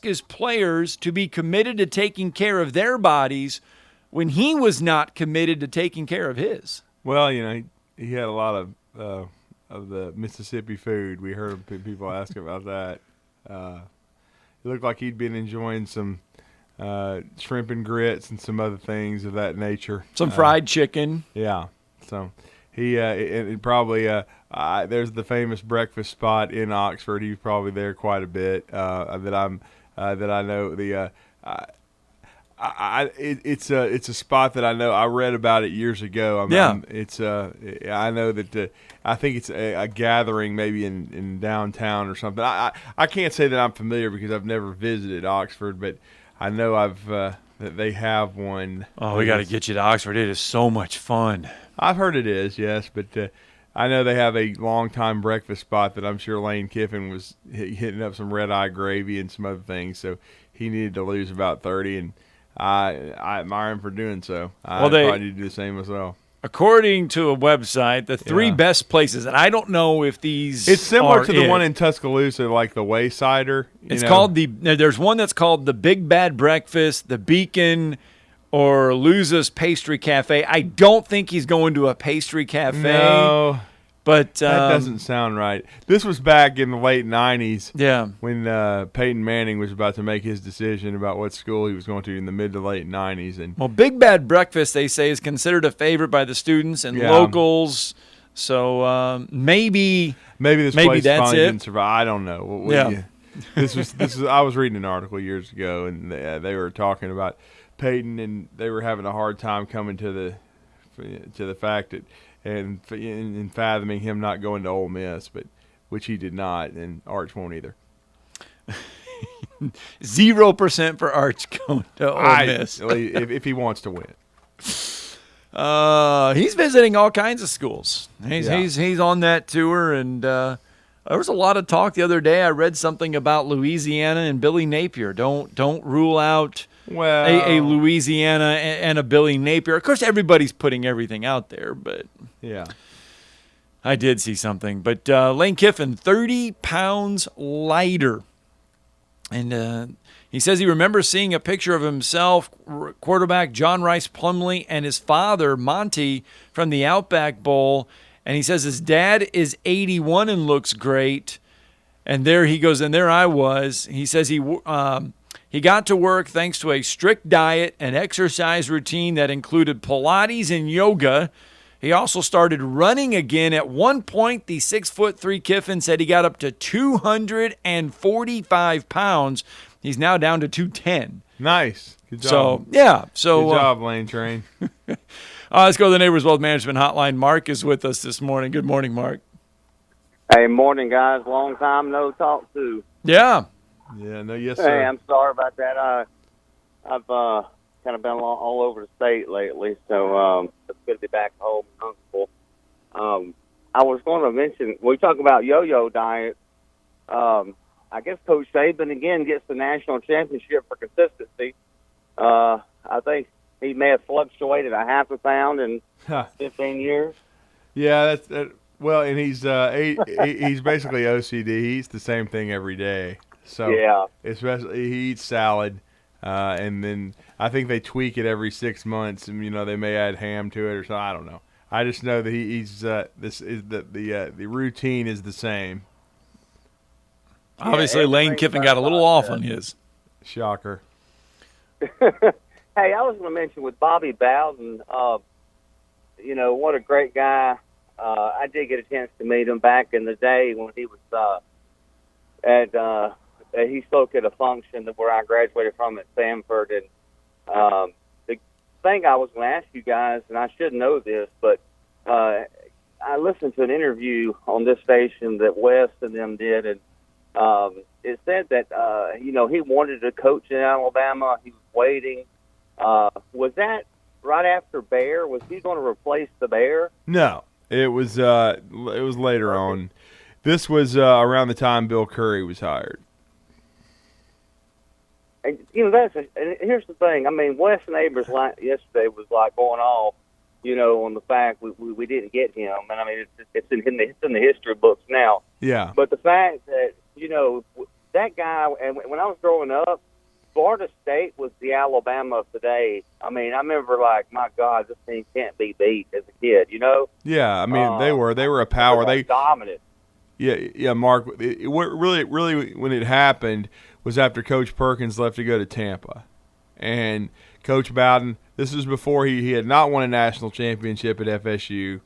ask his players to be committed to taking care of their bodies when he was not committed to taking care of his? Well, he had a lot of the Mississippi food. We heard people ask about that. It looked like he'd been enjoying some shrimp and grits and some other things of that nature. Some fried chicken. Yeah. So he it probably there's the famous breakfast spot in Oxford. He was probably there quite a bit. That I know it's a spot that I know. I read about it years ago. I know that I think it's a gathering maybe in downtown or something. I can't say that I'm familiar because I've never visited Oxford, but I know that they have one. Oh, we got to get you to Oxford. It is so much fun. I've heard it is, yes, but I know they have a long-time breakfast spot that I'm sure Lane Kiffin was hitting up some red-eye gravy and some other things, so he needed to lose about 30, and I admire him for doing so. I probably need to do the same as well. According to a website, the three best places, and I don't know if these It's similar to the one in Tuscaloosa, like the Waysider. It's called there's one that's called the Big Bad Breakfast, the Beacon, or Luza's Pastry Cafe. I don't think he's going to a pastry cafe. No. But that doesn't sound right. This was back in the late 90s. Yeah. When Peyton Manning was about to make his decision about what school he was going to in the mid to late 90s. And well, Big Bad Breakfast, they say, is considered a favorite by the students and locals. So maybe this place that's finally it. didn't survive. I don't know. This was I was reading an article years ago, and they were talking about Peyton, and they were having a hard time coming to the fact that and fathoming him not going to Ole Miss, but which he did not, and Arch won't either. 0% for Arch going to Ole Miss. if he wants to win. He's visiting all kinds of schools. He's on that tour, and there was a lot of talk the other day. I read something about Louisiana and Billy Napier. Don't rule out a Louisiana and a Billy Napier. Of course, everybody's putting everything out there, but yeah, I did see something. But Lane Kiffin, 30 pounds lighter. And he says he remembers seeing a picture of himself, quarterback John Rice Plumlee, and his father, Monty, from the Outback Bowl. And he says his dad is 81 and looks great. And there he goes, and there I was. He says he got to work thanks to a strict diet and exercise routine that included Pilates and yoga. He also started running again. At one point, the 6'3" Kiffin said he got up to 245 pounds. He's now down to 210. Nice. Good job. Good job, Lane Train. Let's go to the Neighbors Wealth Management Hotline. Mark is with us this morning. Good morning, Mark. Hey, morning, guys. Long time no talk to. Yeah. Yeah, no, yes, sir. Hey, I'm sorry about that. I've kind of been all over the state lately, so it's good to be back home and comfortable. I was going to mention, we talk about yo-yo diet. I guess Coach Saban, again, gets the national championship for consistency. I think he may have fluctuated a half a pound in 15 years. Yeah, well, and he's basically OCD. He eats the same thing every day. So yeah, especially he eats salad, and then I think they tweak it every 6 months, and they may add ham to it or something. I don't know. I just know that the routine is the same. Obviously, Lane Kiffin got a little off on his. Shocker. Hey, I was going to mention with Bobby Bowden, what a great guy. I did get a chance to meet him back in the day when he was he spoke at a function where I graduated from at Samford. And the thing I was going to ask you guys, and I should know this, but I listened to an interview on this station that Wes and them did, and it said that, he wanted to coach in Alabama. He was waiting. Was that right after Bear? Was he going to replace the Bear? No, it was later on. This was around the time Bill Curry was hired. And, and here's the thing. I mean, Wes Neighbors yesterday was like going off, on the fact we didn't get him. And I mean, it's in the history books now. Yeah. But the fact that, that guy, and when I was growing up, Florida State was the Alabama of today. I mean, I remember like, my God, this team can't be beat as a kid, you know? Yeah, I mean, they were a power. They dominant. Yeah, Mark. What really, when it happened was after Coach Perkins left to go to Tampa, and Coach Bowden. This was before he had not won a national championship at FSU.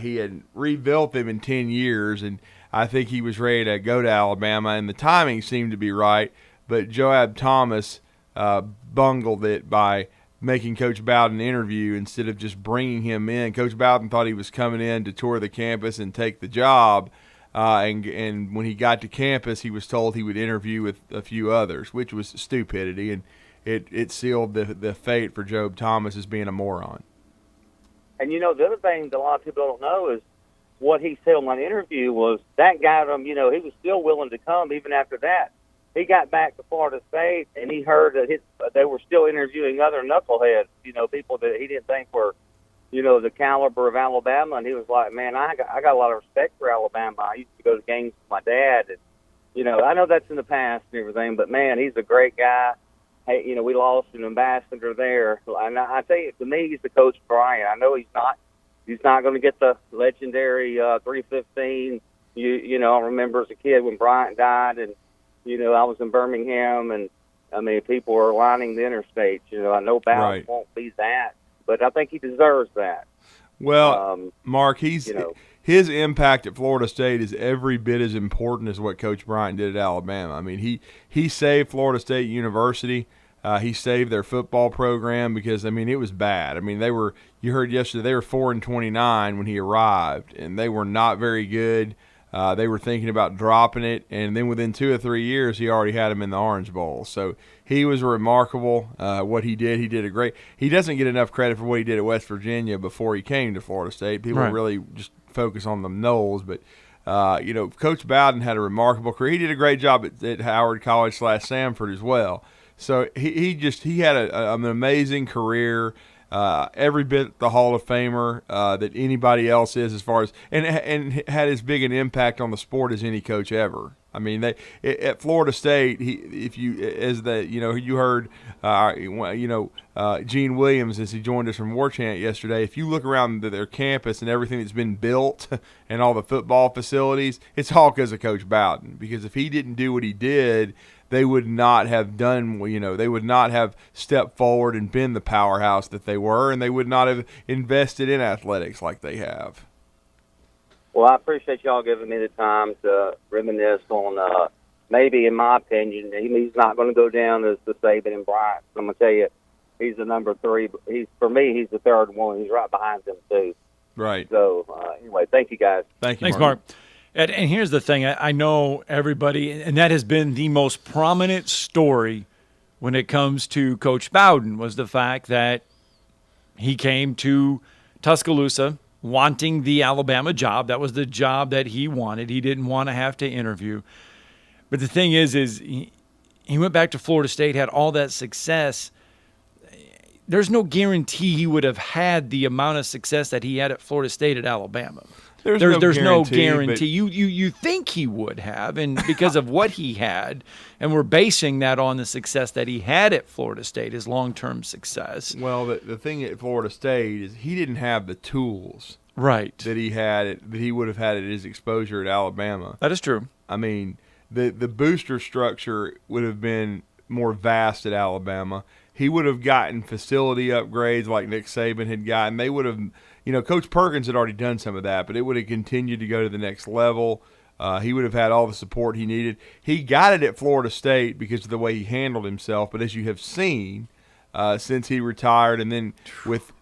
He had rebuilt them in 10 years, and I think he was ready to go to Alabama, and the timing seemed to be right. But Joab Thomas bungled it by making Coach Bowden interview instead of just bringing him in. Coach Bowden thought he was coming in to tour the campus and take the job. And when he got to campus, he was told he would interview with a few others, which was stupidity, and it sealed the fate for Job Thomas as being a moron. And, the other thing that a lot of people don't know is what he said on that interview was that got him, he was still willing to come even after that. He got back to Florida State, and he heard that they were still interviewing other knuckleheads, people that he didn't think were the caliber of Alabama, and he was like, man, I got a lot of respect for Alabama. I used to go to games with my dad, and, I know that's in the past and everything, but, man, he's a great guy. Hey, we lost an ambassador there. And I tell you, to me, he's the Coach Bryant. I know he's not going to get the legendary 315. I remember as a kid when Bryant died, and, I was in Birmingham, and, I mean, people were lining the interstate. I know Bowden won't be that, but I think he deserves that. Well, Mark, his impact at Florida State is every bit as important as what Coach Bryant did at Alabama. I mean, he saved Florida State University. He saved their football program because, I mean, it was bad. I mean, you heard yesterday, they were 4-29 when he arrived, and they were not very good. They were thinking about dropping it, and then within 2 or 3 years, he already had them in the Orange Bowl. So he was remarkable. What he did a great. He doesn't get enough credit for what he did at West Virginia before he came to Florida State. People really just focus on the Knowles, but Coach Bowden had a remarkable career. He did a great job at Howard College / Samford as well. So he had an amazing career. Every bit the Hall of Famer that anybody else is, as far as and had as big an impact on the sport as any coach ever. I mean, at Florida State, you heard Gene Williams as he joined us from War Chant yesterday. If you look around their campus and everything that's been built and all the football facilities, it's all because of Coach Bowden. Because if he didn't do what he did, they would not have done, they would not have stepped forward and been the powerhouse that they were, and they would not have invested in athletics like they have. Well, I appreciate y'all giving me the time to reminisce on, maybe, in my opinion, he's not going to go down as the Saban and Bryant. I'm going to tell you, he's the number 3. For me, he's the third one. He's right behind them, too. Right. So, anyway, thank you, guys. Thank you, Thanks, Mark. And here's the thing. I know everybody, and that has been the most prominent story when it comes to Coach Bowden, was the fact that he came to Tuscaloosa wanting the Alabama job. That was the job that he wanted. He didn't want to have to interview. But the thing is he went back to Florida State, had all that success. There's no guarantee he would have had the amount of success that he had at Florida State at Alabama. There's no guarantee. You think he would have, and because of what he had, and we're basing that on the success that he had at Florida State, his long-term success. Well, the thing at Florida State is he didn't have the tools that he would have had at his exposure at Alabama. That is true. I mean, the booster structure would have been more vast at Alabama. He would have gotten facility upgrades like Nick Saban had gotten. They would have. Coach Perkins had already done some of that, but it would have continued to go to the next level. He would have had all the support he needed. He got it at Florida State because of the way he handled himself, but as you have seen since he retired and then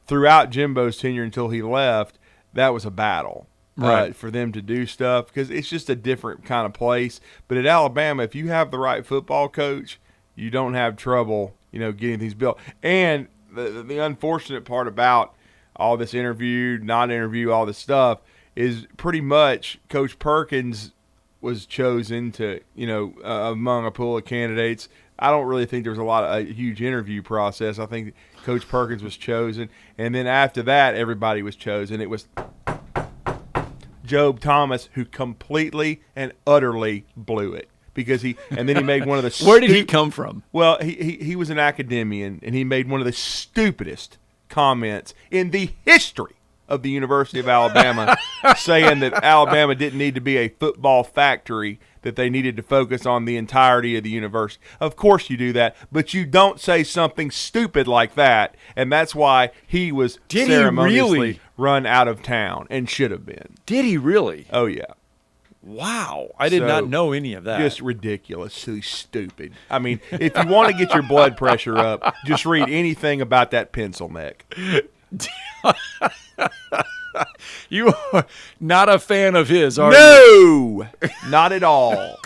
throughout Jimbo's tenure until he left, that was a battle for them to do stuff because it's just a different kind of place. But at Alabama, if you have the right football coach, you don't have trouble, getting things built. And the unfortunate part about all this not interview, all this stuff, is pretty much Coach Perkins was chosen to, among a pool of candidates. I don't really think there was a huge interview process. I think Coach Perkins was chosen. And then after that, everybody was chosen. It was Job Thomas who completely and utterly blew it and then he made one of the Where did he come from? Well, he was an academician, and he made one of the stupidest comments in the history of the University of Alabama, saying that Alabama didn't need to be a football factory, that they needed to focus on the entirety of the university. Of course you do that, but you don't say something stupid like that, and that's why he was ceremoniously run out of town and should have been. Did he really? Oh, yeah. Wow. I did not know any of that. Just ridiculously stupid. I mean, if you want to get your blood pressure up, just read anything about that pencil neck. You are not a fan of his, are you? No, not at all.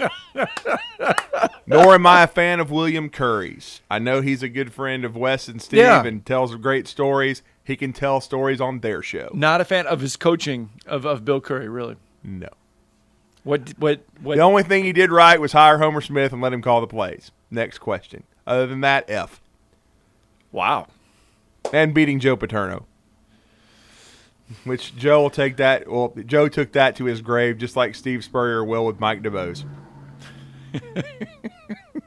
Nor am I a fan of William Curry's. I know he's a good friend of Wes and Steve and tells great stories. He can tell stories on their show. Not a fan of his coaching of Bill Curry, really? No. What? The only thing he did right was hire Homer Smith and let him call the plays. Next question. Other than that, F. Wow. And beating Joe Paterno. Which Joe will take that. Well, Joe took that to his grave, just like Steve Spurrier will with Mike DuBose.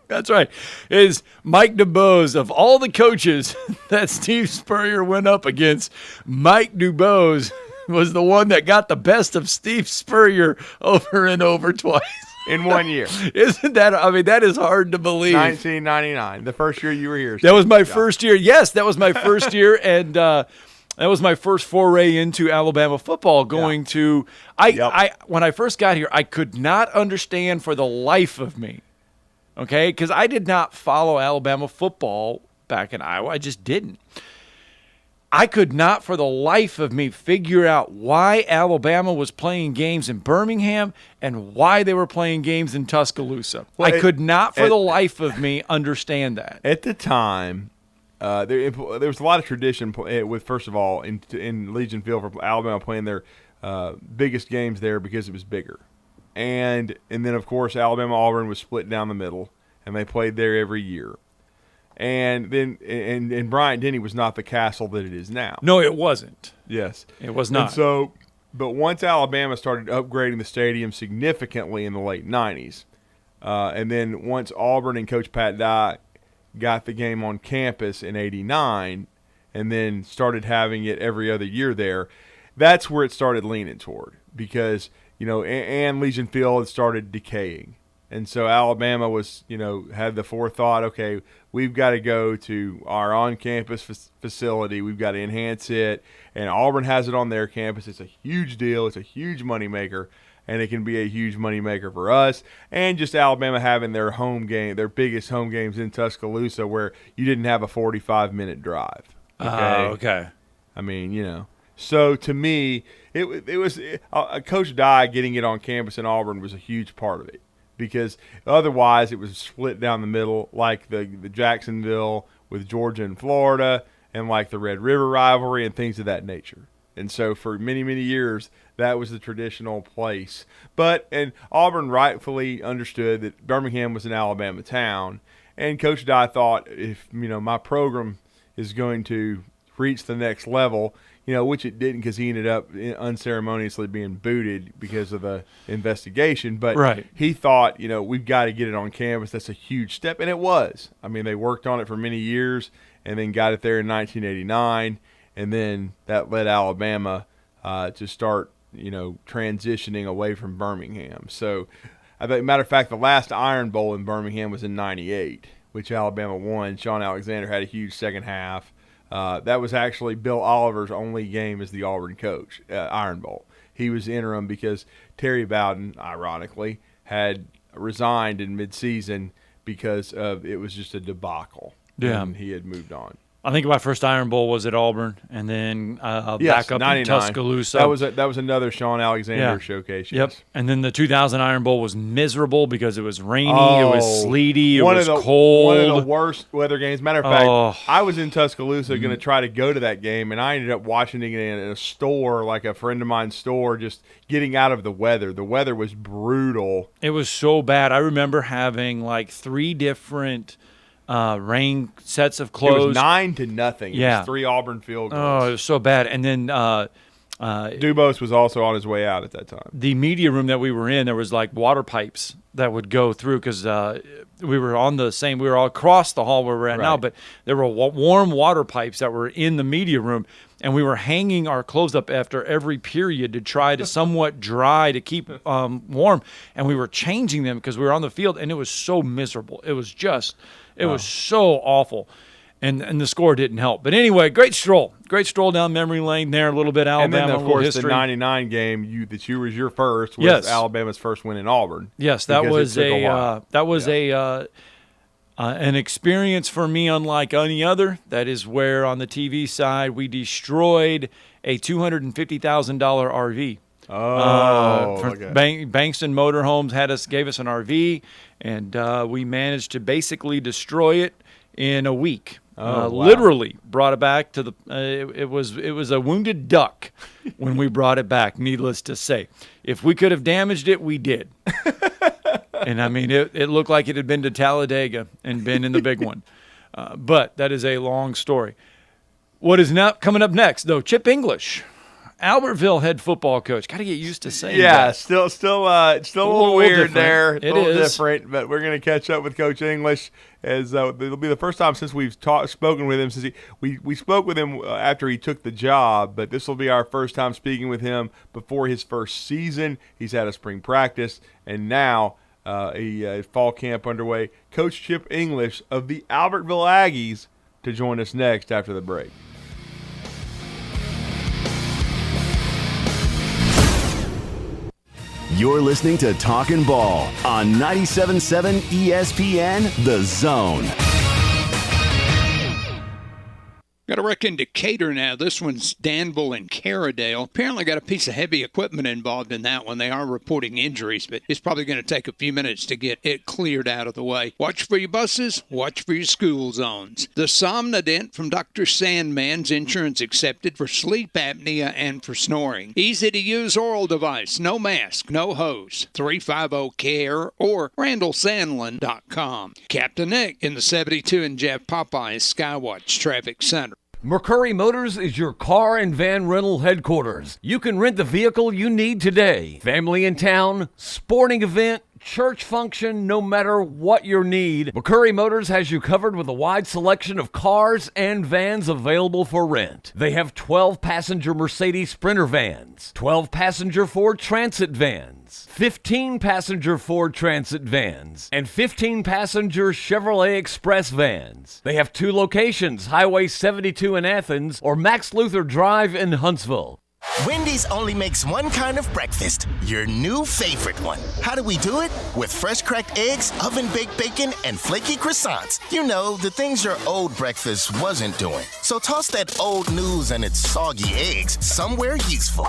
That's right. Is Mike DuBose, of all the coaches that Steve Spurrier went up against, Mike DuBose was the one that got the best of Steve Spurrier over and over twice. In 1 year. Isn't that, I mean, that is hard to believe. 1999, the first year you were here. That was my first year. Yes, that was my first year, and that was my first foray into Alabama football. When I first got here, I could not understand for the life of me, okay, because I did not follow Alabama football back in Iowa. I just didn't. I could not for the life of me figure out why Alabama was playing games in Birmingham and why they were playing games in Tuscaloosa. Well, I could not for the life of me understand that. At the time, there was a lot of tradition with, first of all, in Legion Field for Alabama playing their biggest games there because it was bigger. And then, of course, Alabama-Auburn was split down the middle, and they played there every year. And then, and Bryant-Denny was not the castle that it is now. No, it wasn't. Yes. It was not. And so, but once Alabama started upgrading the stadium significantly in the late 90s, and then once Auburn and Coach Pat Dye got the game on campus in 89 and then started having it every other year there, that's where it started leaning toward because, and Legion Field had started decaying. And so Alabama was, had the forethought, okay, we've got to go to our on-campus facility. We've got to enhance it. And Auburn has it on their campus. It's a huge deal. It's a huge moneymaker. And it can be a huge moneymaker for us. And just Alabama having their home game, their biggest home games in Tuscaloosa where you didn't have a 45-minute drive. Okay. I mean, So to me, it was Coach Dye getting it on campus in Auburn was a huge part of it. Because otherwise it was split down the middle like the Jacksonville with Georgia and Florida and like the Red River rivalry and things of that nature. And so for many, many years, that was the traditional place. And Auburn rightfully understood that Birmingham was an Alabama town. And Coach Dye thought if, my program is going to reach the next level, which it didn't because he ended up unceremoniously being booted because of the investigation. But he thought, we've got to get it on campus. That's a huge step. And it was. I mean, they worked on it for many years and then got it there in 1989. And then that led Alabama to start, transitioning away from Birmingham. So, matter of fact, the last Iron Bowl in Birmingham was in 98, which Alabama won. Sean Alexander had a huge second half. That was actually Bill Oliver's only game as the Auburn coach, Iron Bowl. He was interim because Terry Bowden, ironically, had resigned in midseason because it was just a debacle. Yeah. And he had moved on. I think my first Iron Bowl was at Auburn, and then back up 99. in Tuscaloosa. That was another Sean Alexander showcase. Yes. Yep. And then the 2000 Iron Bowl was miserable because it was rainy, it was sleety, it was cold. One of the worst weather games. Matter of fact, I was in Tuscaloosa going to try to go to that game, and I ended up watching it in a store, like a friend of mine's store, just getting out of the weather. The weather was brutal. It was so bad. I remember having like 3 different rain sets of clothes. It was 9-0. It was 3 Auburn field goals. Oh, it was so bad. And then DuBose was also on his way out at that time. The media room that we were in, there was like water pipes that would go through because we were all across the hall where we're at now, but there were warm water pipes that were in the media room, and we were hanging our clothes up after every period to try to somewhat dry to keep warm, and we were changing them because we were on the field, and it was so miserable. It was was so awful. And the score didn't help. But anyway, great stroll down memory lane there, a little bit Alabama, and then, of course, history. the 99 game that you was your first was Alabama's first win in Auburn. Yes, that was an experience for me unlike any other. That is where on the TV side we destroyed a $250,000 RV. Bankston Motorhomes gave us an RV, and we managed to basically destroy it in a week. Literally brought it back to the. It was a wounded duck when we brought it back. Needless to say, if we could have damaged it, we did. And I mean, it looked like it had been to Talladega and been in the big one. But that is a long story. What is now coming up next, though? Chip English, Albertville head football coach. Got to get used to saying that. Still a little weird different. there. It a little is different, but we're going to catch up with Coach English as it'll be the first time since we've spoken with him since we spoke with him after he took the job, but this will be our first time speaking with him before his first season. He's had a spring practice, and now a fall camp underway. Coach Chip English of the Albertville Aggies to join us next after the break. You're listening to Talkin Ball on 97.7 ESPN, The Zone. Got a wreck in Decatur now. This one's Danville and Caradale. Apparently got a piece of heavy equipment involved in that one. They are reporting injuries, but it's probably going to take a few minutes to get it cleared out of the way. Watch for your buses. Watch for your school zones. The Somnodent from Dr. Sandman's insurance accepted for sleep apnea and for snoring. Easy-to-use oral device. No mask. No hose. 350-CARE or RandallSandlin.com. Captain Nick in the 72 and Jeff Popeye's Skywatch Traffic Center. McCurry Motors is your car and van rental headquarters. You can rent the vehicle you need today. Family in town, sporting event, church function, no matter what your need, McCurry Motors has you covered with a wide selection of cars and vans available for rent. They have 12-passenger Mercedes Sprinter vans, 12-passenger Ford Transit vans, 15-passenger Ford Transit vans, and 15-passenger Chevrolet Express vans. They have 2 locations, Highway 72 in Athens or Max Luther Drive in Huntsville. Wendy's only makes one kind of breakfast, your new favorite one. How do we do it? With fresh cracked eggs, oven-baked bacon, and flaky croissants. You know, the things your old breakfast wasn't doing. So toss that old news and its soggy eggs somewhere useful.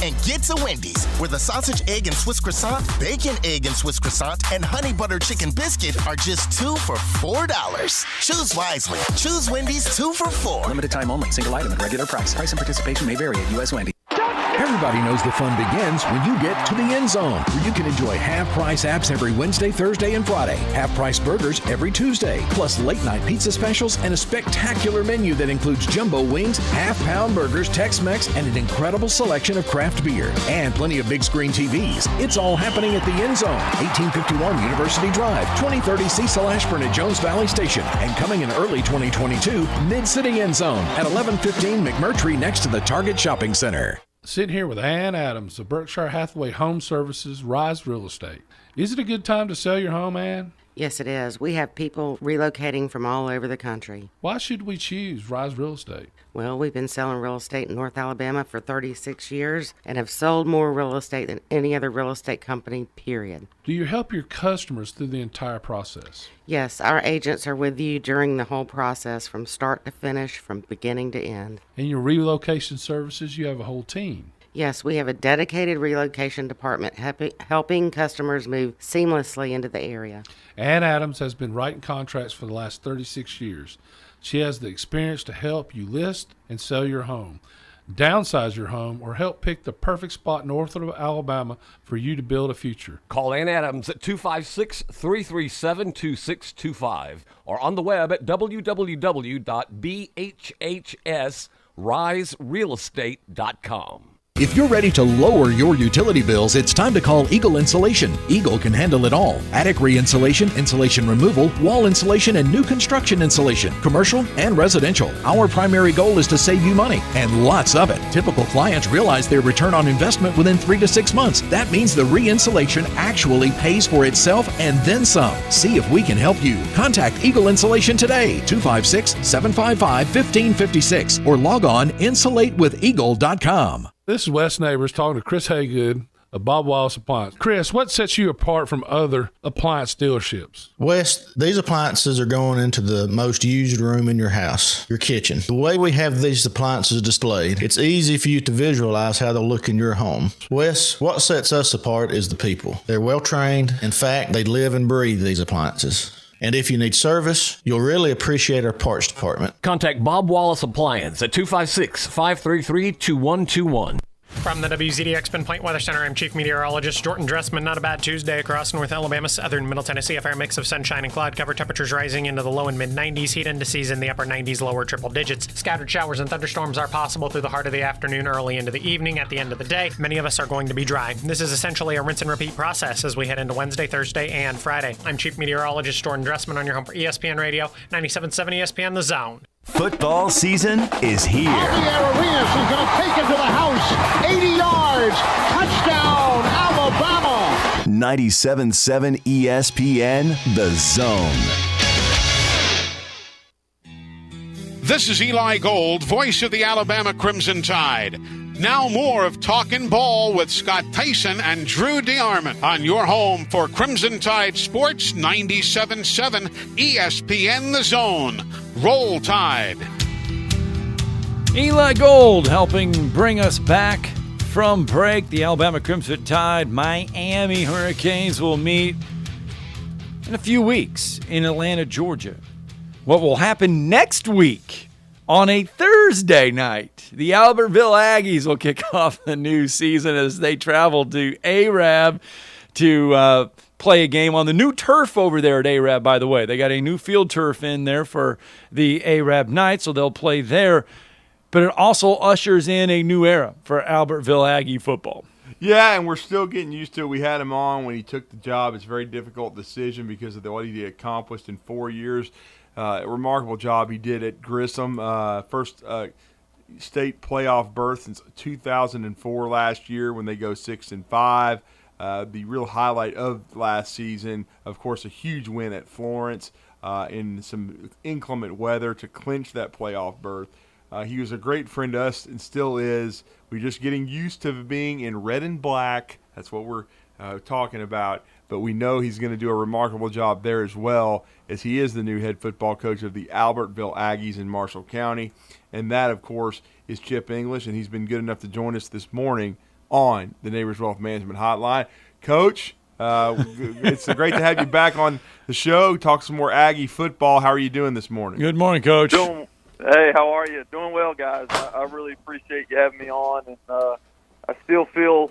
And get to Wendy's, where the sausage, egg, and Swiss croissant, bacon, egg, and Swiss croissant, and honey butter chicken biscuit are just 2 for $4. Choose wisely. Choose Wendy's 2 for $4. Limited time only. Single item at regular price. Price and participation may vary at U.S. Wendy's. Everybody knows the fun begins when you get to the End Zone, where you can enjoy half-price apps every Wednesday, Thursday, and Friday, half-price burgers every Tuesday, plus late-night pizza specials and a spectacular menu that includes jumbo wings, half-pound burgers, Tex-Mex, and an incredible selection of craft beer, and plenty of big-screen TVs. It's all happening at the End Zone, 1851 University Drive, 2030 Cecil Ashburn at Jones Valley Station, and coming in early 2022, Mid-City End Zone at 1115 McMurtry next to the Target Shopping Center. Sitting here with Ann Adams of Berkshire Hathaway Home Services, Rise Real Estate. Is it a good time to sell your home, Ann? Yes, it is. We have people relocating from all over the country. Why should we choose Rise Real Estate? Well, we've been selling real estate in North Alabama for 36 years and have sold more real estate than any other real estate company, period. Do you help your customers through the entire process? Yes, our agents are with you during the whole process from start to finish, from beginning to end. In your relocation services, you have a whole team. Yes, we have a dedicated relocation department helping customers move seamlessly into the area. Ann Adams has been writing contracts for the last 36 years. She has the experience to help you list and sell your home, downsize your home, or help pick the perfect spot north of Alabama for you to build a future. Call Ann Adams at 256-337-2625 or on the web at www.bhhsriserealestate.com. If you're ready to lower your utility bills, it's time to call Eagle Insulation. Eagle can handle it all. Attic re-insulation, insulation removal, wall insulation, and new construction insulation, commercial and residential. Our primary goal is to save you money, and lots of it. Typical clients realize their return on investment within 3 to 6 months. That means the re-insulation actually pays for itself and then some. See if we can help you. Contact Eagle Insulation today, 256-755-1556, or log on insulatewitheagle.com. This is Wes Neighbors talking to Chris Haygood of Bob Wallace Appliance. Chris, what sets you apart from other appliance dealerships? Wes, these appliances are going into the most used room in your house, your kitchen. The way we have these appliances displayed, it's easy for you to visualize how they'll look in your home. Wes, what sets us apart is the people. They're well trained. In fact, they live and breathe these appliances. And if you need service, you'll really appreciate our parts department. Contact Bob Wallace Appliance at 256-533-2121. From the WZDX Pin Point Weather Center, I'm Chief Meteorologist Jordan Dressman. Not a bad Tuesday across North Alabama, southern Middle Tennessee. A fair mix of sunshine and cloud cover. Temperatures rising into the low and mid-90s. Heat indices in the upper 90s, lower triple digits. Scattered showers and thunderstorms are possible through the heart of the afternoon, early into the evening. At the end of the day, many of us are going to be dry. This is essentially a rinse and repeat process as we head into Wednesday, Thursday, and Friday. I'm Chief Meteorologist Jordan Dressman on your home for ESPN Radio, 97.7 ESPN The Zone. Football season is here. Javier Arias is going to take it to the house. 80 yards. Touchdown, Alabama. 97.7 ESPN, The Zone. This is Eli Gold, voice of the Alabama Crimson Tide. Now more of Talkin Ball with Scott Theisen and Drew DeArmond on your home for Crimson Tide Sports, 97.7 ESPN The Zone. Roll Tide. Eli Gold helping bring us back from break. The Alabama Crimson Tide, Miami Hurricanes will meet in a few weeks in Atlanta, Georgia. What will happen next week on a Thursday night? The Albertville Aggies will kick off the new season as they travel to Arab to play a game on the new turf over there at Arab, by the way. They got a new field turf in there for the Arab Knights, so they'll play there. But it also ushers in a new era for Albertville Aggie football. Yeah, and we're still getting used to it. We had him on when he took the job. It's a very difficult decision because of what he accomplished in 4 years. A remarkable job he did at Grissom. First state playoff berth since 2004 last year when they go 6-5. The real highlight of last season, of course, a huge win at Florence in some inclement weather to clinch that playoff berth. He was a great friend to us and still is. We're just getting used to being in red and black. That's what we're talking about. But we know he's going to do a remarkable job there as well, as he is the new head football coach of the Albertville Aggies in Marshall County. And that, of course, is Chip English, and he's been good enough to join us this morning on the Neighbors Wealth Management Hotline. Coach, it's great to have you back on the show. Talk some more Aggie football. How are you doing this morning? Good morning, Coach. Hey, how are you? Doing well, guys. I really appreciate you having me on, and I still feel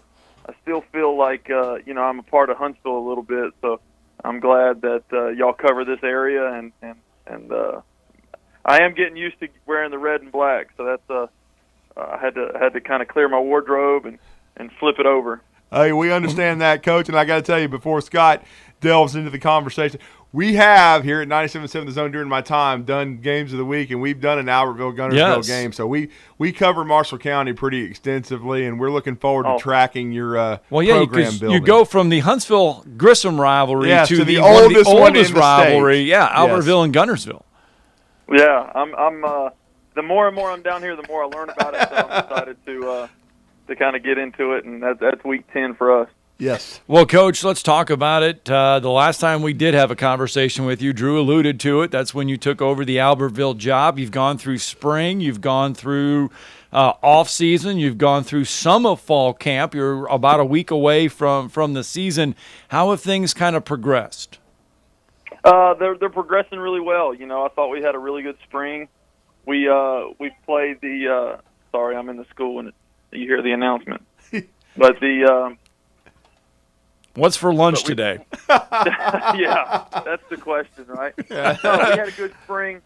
like I'm a part of Huntsville a little bit. So I'm glad that y'all cover this area, and I am getting used to wearing the red and black. So that's I had to kind of clear my wardrobe and flip it over. Hey, we understand that, Coach, and I got to tell you, before Scott delves into the conversation, we have here at 97.7 The Zone during my time done games of the week, and we've done an Albertville-Gunnersville game. So we cover Marshall County pretty extensively, and we're looking forward to tracking your program building. You go from the Huntsville-Grissom rivalry to the oldest rivalry. State. Yeah, Albertville and Gunnersville. Yeah, I'm the more and more I'm down here, the more I learn about it. So I'm excited to kind of get into it, and that's week 10 for us. Yes. Well, Coach, let's talk about it. The last time we did have a conversation with you, Drew alluded to it. That's when you took over the Albertville job. You've gone through spring. You've gone through off-season. You've gone through some of fall camp. You're about a week away from the season. How have things kind of progressed? They're progressing really well. You know, I thought we had a really good spring. We played the sorry, I'm in the school and you hear the announcement. But what's for lunch today? Yeah, that's the question, right? Yeah. No, we had a good spring.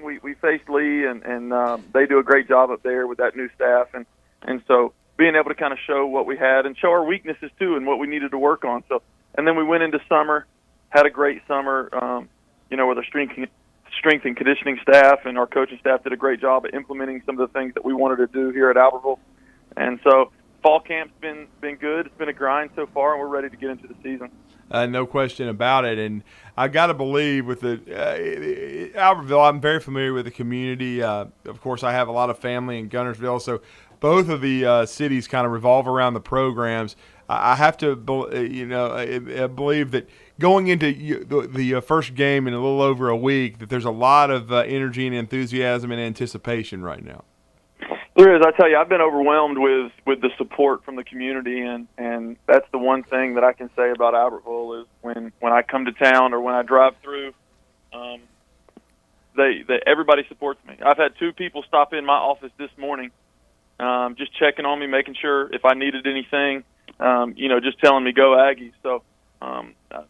We faced Lee, and they do a great job up there with that new staff. And And so being able to kind of show what we had and show our weaknesses too and what we needed to work on. So, and then we went into summer, had a great summer, with our strength and conditioning staff, and our coaching staff did a great job at implementing some of the things that we wanted to do here at Albertville. And so fall camp's been good. It's been a grind so far, and we're ready to get into the season. No question about it. And I got to believe with the Albertville, I'm very familiar with the community. Of course, I have a lot of family in Guntersville, so both of the cities kind of revolve around the programs. I have to, believe that going into the first game in a little over a week, that there's a lot of energy and enthusiasm and anticipation right now. There is. I tell you, I've been overwhelmed with the support from the community, and that's the one thing that I can say about Albertville is when I come to town or when I drive through, everybody supports me. I've had 2 people stop in my office this morning, just checking on me, making sure if I needed anything, just telling me go Aggies. So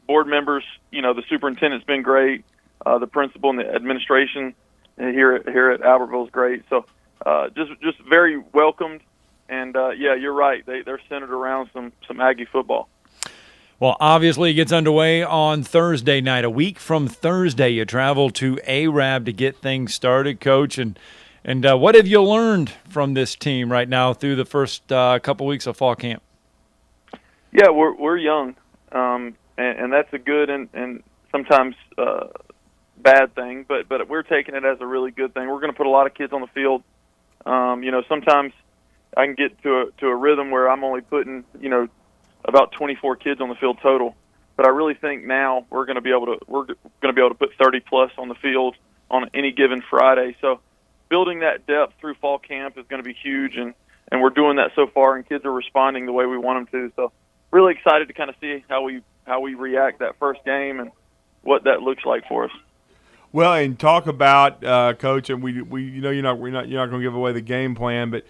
board members, the superintendent's been great, the principal and the administration here at Albertville is great. So. Just very welcomed, and you're right. They're centered around some Aggie football. Well, obviously it gets underway on Thursday night. A week from Thursday, you travel to Arab to get things started, Coach. And what have you learned from this team right now through the first couple weeks of fall camp? Yeah, we're young, and that's a good and sometimes bad thing, but we're taking it as a really good thing. We're going to put a lot of kids on the field. Sometimes I can get to a rhythm where I'm only putting, about 24 kids on the field total. But I really think now we're going to be able to put 30 plus on the field on any given Friday. So building that depth through fall camp is going to be huge, and we're doing that so far, and kids are responding the way we want them to. So really excited to kind of see how we react that first game and what that looks like for us. Well, and talk about Coach, and we you're not going to give away the game plan, but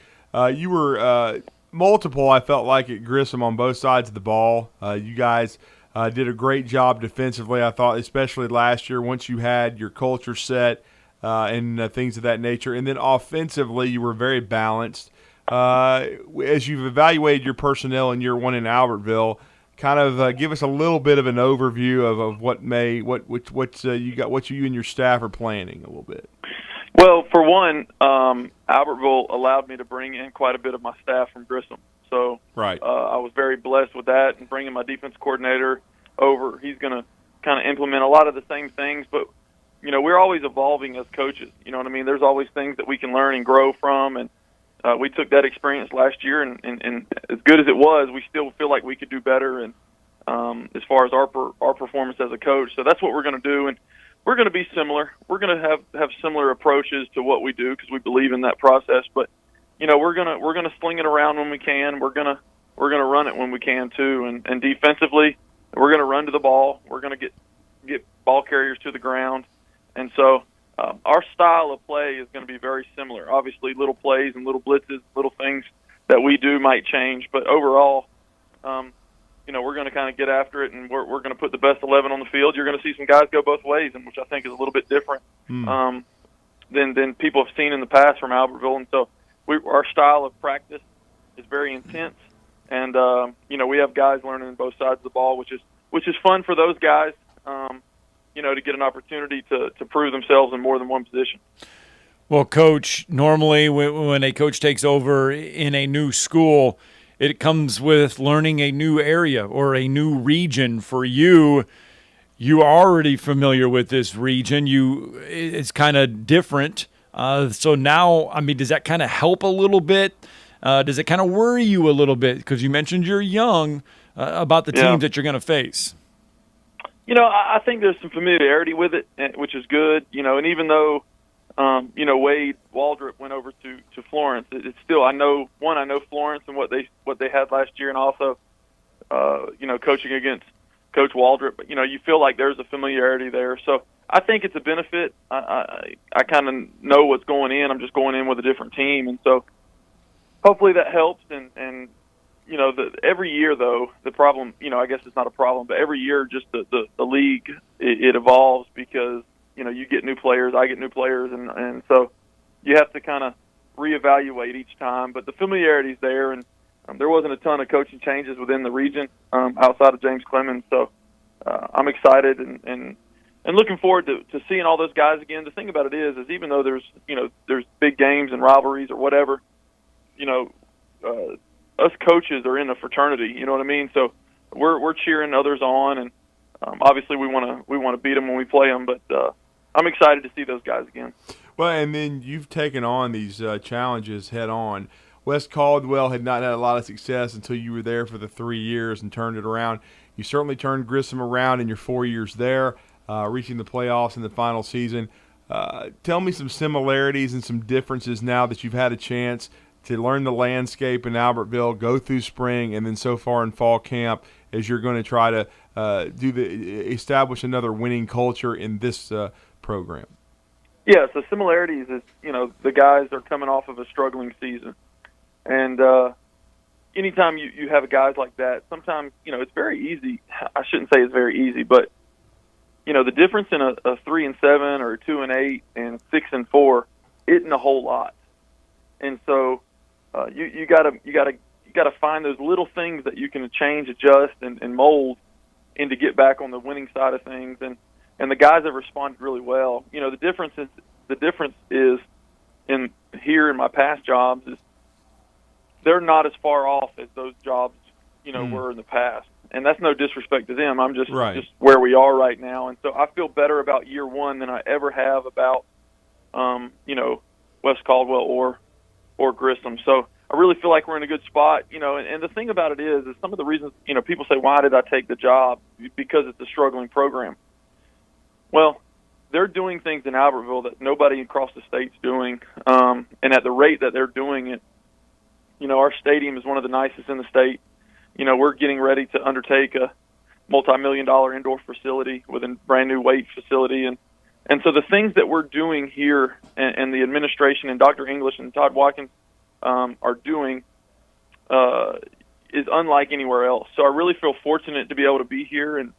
you were multiple. I felt like at Grissom on both sides of the ball. You guys did a great job defensively. I thought, especially last year, once you had your culture set and things of that nature, and then offensively, you were very balanced. As you've evaluated your personnel in year one in Albertville, kind of give us a little bit of an overview of what you and your staff are planning a little bit. Well, for one, Albertville allowed me to bring in quite a bit of my staff from Grissom. So right. I was very blessed with that, and bringing my defense coordinator over. He's going to kind of implement a lot of the same things, but, we're always evolving as coaches. You know what I mean? There's always things that we can learn and grow from, and we took that experience last year, and as good as it was, we still feel like we could do better. And as far as our performance as a coach, so that's what we're going to do, and we're going to be similar. We're going to have similar approaches to what we do because we believe in that process. But we're going to sling it around when we can. We're going to run it when we can too, and defensively, we're going to run to the ball. We're going to get ball carriers to the ground, and so. Our style of play is going to be very similar. Obviously, little plays and little blitzes, little things that we do might change. But overall, we're going to kind of get after it, and we're going to put the best 11 on the field. You're going to see some guys go both ways, and which I think is a little bit different than people have seen in the past from Albertville. And so our style of practice is very intense. And, we have guys learning on both sides of the ball, which is fun for those guys. To get an opportunity to prove themselves in more than one position. Well, Coach, normally when a coach takes over in a new school, it comes with learning a new area or a new region. For you, you are already familiar with this region. It's kind of different. So now, does that kind of help a little bit? Does it kind of worry you a little bit? Because you mentioned you're young about the teams that you're going to face. I think there's some familiarity with it, which is good. And even though, Wade Waldrop went over to Florence, it's still I know Florence and what they had last year, and also, coaching against Coach Waldrop. But you feel like there's a familiarity there. So I think it's a benefit. I kind of know what's going in. I'm just going in with a different team, and so hopefully that helps. And every year, though, the problem, I guess it's not a problem, but every year just the league, it evolves because, you get new players, I get new players, and so you have to kind of reevaluate each time. But the familiarity's there, and there wasn't a ton of coaching changes within the region outside of James Clemens. So I'm excited and looking forward to seeing all those guys again. The thing about it is even though there's big games and rivalries or whatever, us coaches are in a fraternity. You know what I mean? So we're cheering others on, and obviously we want to beat them when we play them. But I'm excited to see those guys again. Well, and then you've taken on these challenges head on. West Caldwell had not had a lot of success until you were there for the 3 years and turned it around. You certainly turned Grissom around in your 4 years there, reaching the playoffs in the final season. Tell me some similarities and some differences now that you've had a chance to learn the landscape in Albertville, go through spring, and then so far in fall camp as you're going to try to establish another winning culture in this program. Yeah, so similarities is, the guys are coming off of a struggling season. And anytime you have guys like that, sometimes, it's very easy. I shouldn't say it's very easy, but, the difference in a 3-7 or a 2-8 and 6-4 isn't a whole lot. And so you gotta find those little things that you can change, adjust, and mold and to get back on the winning side of things. And the guys have responded really well. The difference is in my past jobs is they're not as far off as those jobs, were in the past. And that's no disrespect to them. I'm just where we are right now. And so I feel better about year one than I ever have about, West Caldwell or Grissom. So I really feel like we're in a good spot, and the thing about it is some of the reasons, people say, why did I take the job? Because it's a struggling program. Well, they're doing things in Albertville that nobody across the state's doing, and at the rate that they're doing it, our stadium is one of the nicest in the state. We're getting ready to undertake a multi-million-dollar indoor facility with a brand-new weight facility, and so the things that we're doing here, and the administration and Dr. English and Todd Watkins are doing is unlike anywhere else. So I really feel fortunate to be able to be here and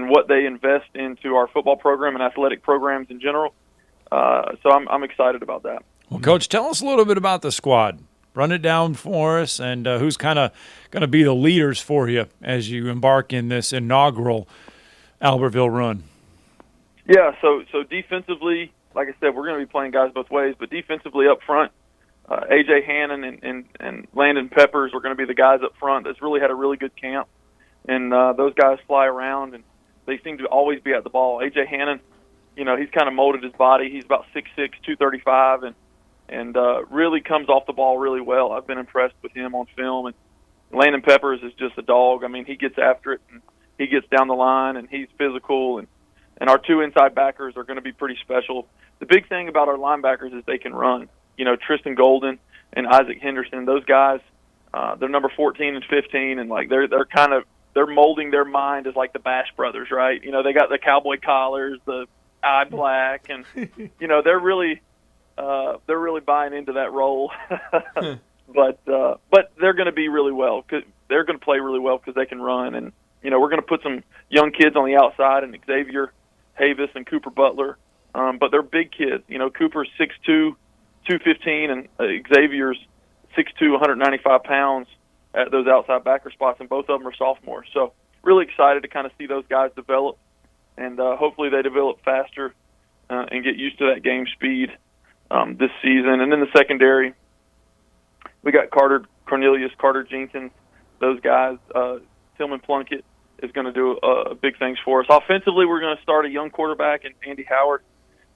what they invest into our football program and athletic programs in general. So I'm excited about that. Well, Coach, tell us a little bit about the squad. Run it down for us, and who's kind of going to be the leaders for you as you embark in this inaugural Albertville run. Yeah, so defensively, like I said, we're going to be playing guys both ways, but defensively up front, A.J. Hannon and Landon Peppers are going to be the guys up front that's really had a really good camp. And those guys fly around, and they seem to always be at the ball. A.J. Hannon, he's kind of molded his body. He's about 6'6", 235, and really comes off the ball really well. I've been impressed with him on film. And Landon Peppers is just a dog. I mean, he gets after it, and he gets down the line, and he's physical. And our two inside backers are going to be pretty special. The big thing about our linebackers is they can run. Tristan Golden and Isaac Henderson, those guys, they're number 14 and 15, and like they're molding their mind as like the Bash Brothers, right? They got the cowboy collars, the eye black, and they're really buying into that role. But they're going to be really well because they're going to play really well because they can run, and we're going to put some young kids on the outside, and Xavier Havis and Cooper Butler, but they're big kids. Cooper's 6'2", 215, and Xavier's 6'2", 195 pounds at those outside backer spots, and both of them are sophomores. So really excited to kind of see those guys develop, and hopefully they develop faster and get used to that game speed this season. And then the secondary, we got Carter Cornelius, Carter Jenkins, those guys. Tillman Plunkett is going to do big things for us. Offensively, we're going to start a young quarterback in Andy Howard,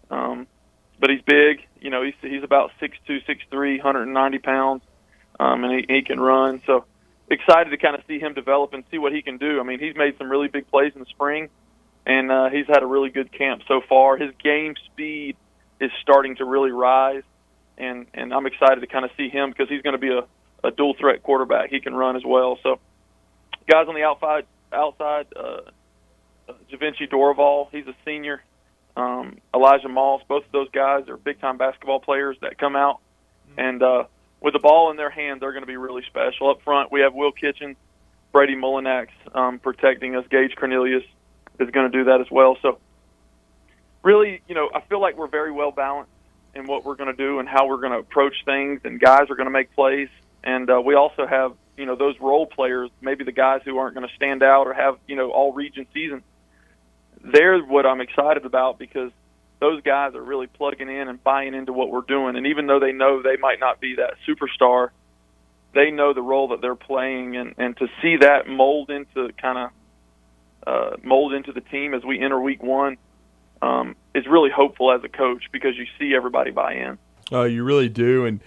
but he's big. He's about 6'2", 6'3", 190 pounds, and he can run. So excited to kind of see him develop and see what he can do. I mean, he's made some really big plays in the spring, and he's had a really good camp so far. His game speed is starting to really rise, and I'm excited to kind of see him because he's going to be a dual-threat quarterback. He can run as well. So guys on the outside, Javinci Dorival, he's a senior. Elijah Moss, both of those guys are big-time basketball players that come out. And with the ball in their hand, they're going to be really special. Up front, we have Will Kitchens, Brady Mullinax protecting us. Gage Cornelius is going to do that as well. So really, I feel like we're very well balanced. in what we're going to do and how we're going to approach things, and guys are going to make plays. And we also have, those role players, maybe the guys who aren't going to stand out or have, all region season. They're what I'm excited about, because those guys are really plugging in and buying into what we're doing. And even though they know they might not be that superstar, they know the role that they're playing, and to see that mold into the team as we enter week one is really hopeful as a coach, because you see everybody buy in. Oh, you really do. And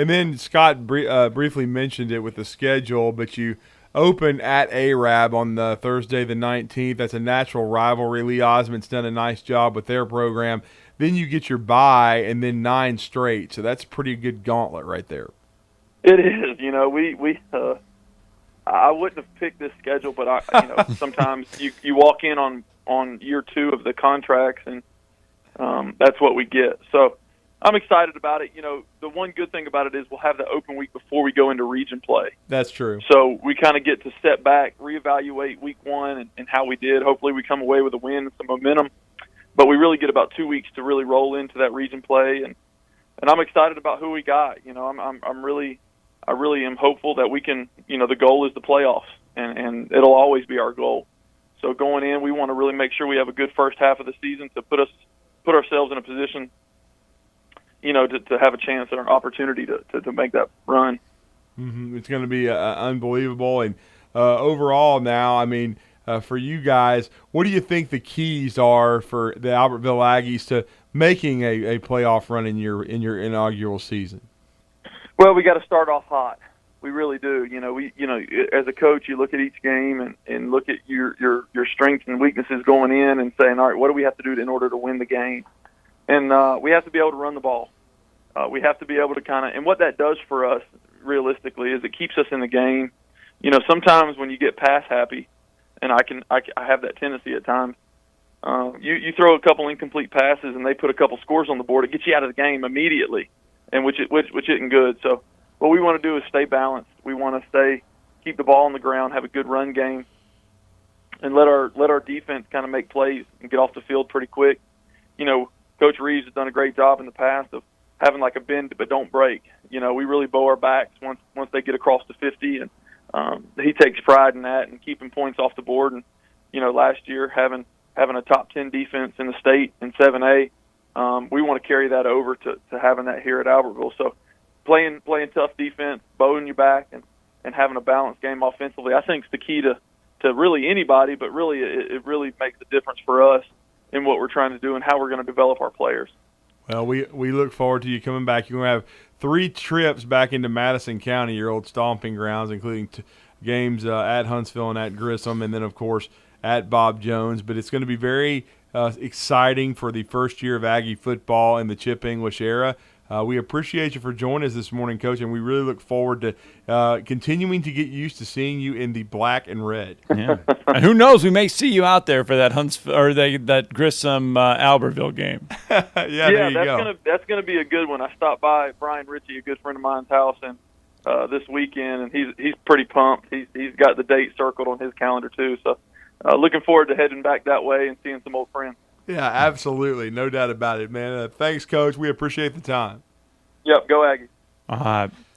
then Scott briefly mentioned it with the schedule, but you open at Arab on the Thursday the 19th. That's a natural rivalry. Lee Osmond's done a nice job with their program. Then you get your bye, and then 9 straight. So that's a pretty good gauntlet right there. It is. I wouldn't have picked this schedule, but sometimes you walk in on year 2 of the contracts, and that's what we get. So I'm excited about it. The one good thing about it is we'll have the open week before we go into region play. That's true. So we kind of get to step back, reevaluate week 1 and how we did. Hopefully we come away with a win and some momentum. But we really get about 2 weeks to really roll into that region play, and I'm excited about who we got. I really am hopeful that we can. The goal is the playoffs, and it'll always be our goal. So going in, we want to really make sure we have a good first half of the season to put ourselves in a position, to have a chance and an opportunity to make that run. Mm-hmm. It's going to be unbelievable. And overall now, for you guys, what do you think the keys are for the Albertville Aggies to making a playoff run in your inaugural season? Well, we got to start off hot. We really do. As a coach, you look at each game and look at your strengths and weaknesses going in and saying, all right, what do we have to do in order to win the game? And we have to be able to run the ball. We have to be able to and what that does for us realistically is it keeps us in the game. Sometimes when you get pass happy, and I have that tendency at times, you throw a couple incomplete passes and they put a couple scores on the board, it gets you out of the game immediately, and which isn't good. So what we want to do is stay balanced. We want to keep the ball on the ground, have a good run game, and let our defense kind of make plays and get off the field pretty quick. Coach Reeves has done a great job in the past of having like a bend but don't break. We really bow our backs once they get across the 50, and he takes pride in that and keeping points off the board. And last year having a top 10 defense in the state in 7A, we want to carry that over to having that here at Albertville. So playing tough defense, bowing your back, and having a balanced game offensively, I think is the key to really anybody, but really it really makes a difference for us in what we're trying to do and how we're going to develop our players. Well, we look forward to you coming back. You're going to have 3 trips back into Madison County, your old stomping grounds, including games at Huntsville and at Grissom, and then, of course, at Bob Jones. But it's going to be very exciting for the first year of Aggie football in the Chip English era. We appreciate you for joining us this morning, Coach, and we really look forward to continuing to get used to seeing you in the black and red. Yeah. And who knows, we may see you out there for that that Grissom Albertville game. There you go. That's gonna be a good one. I stopped by Brian Ritchie, a good friend of mine's house, and this weekend, and he's pretty pumped. He's got the date circled on his calendar too. So looking forward to heading back that way and seeing some old friends. Yeah, absolutely. No doubt about it, man. Thanks, Coach. We appreciate the time. Yep, go Aggies.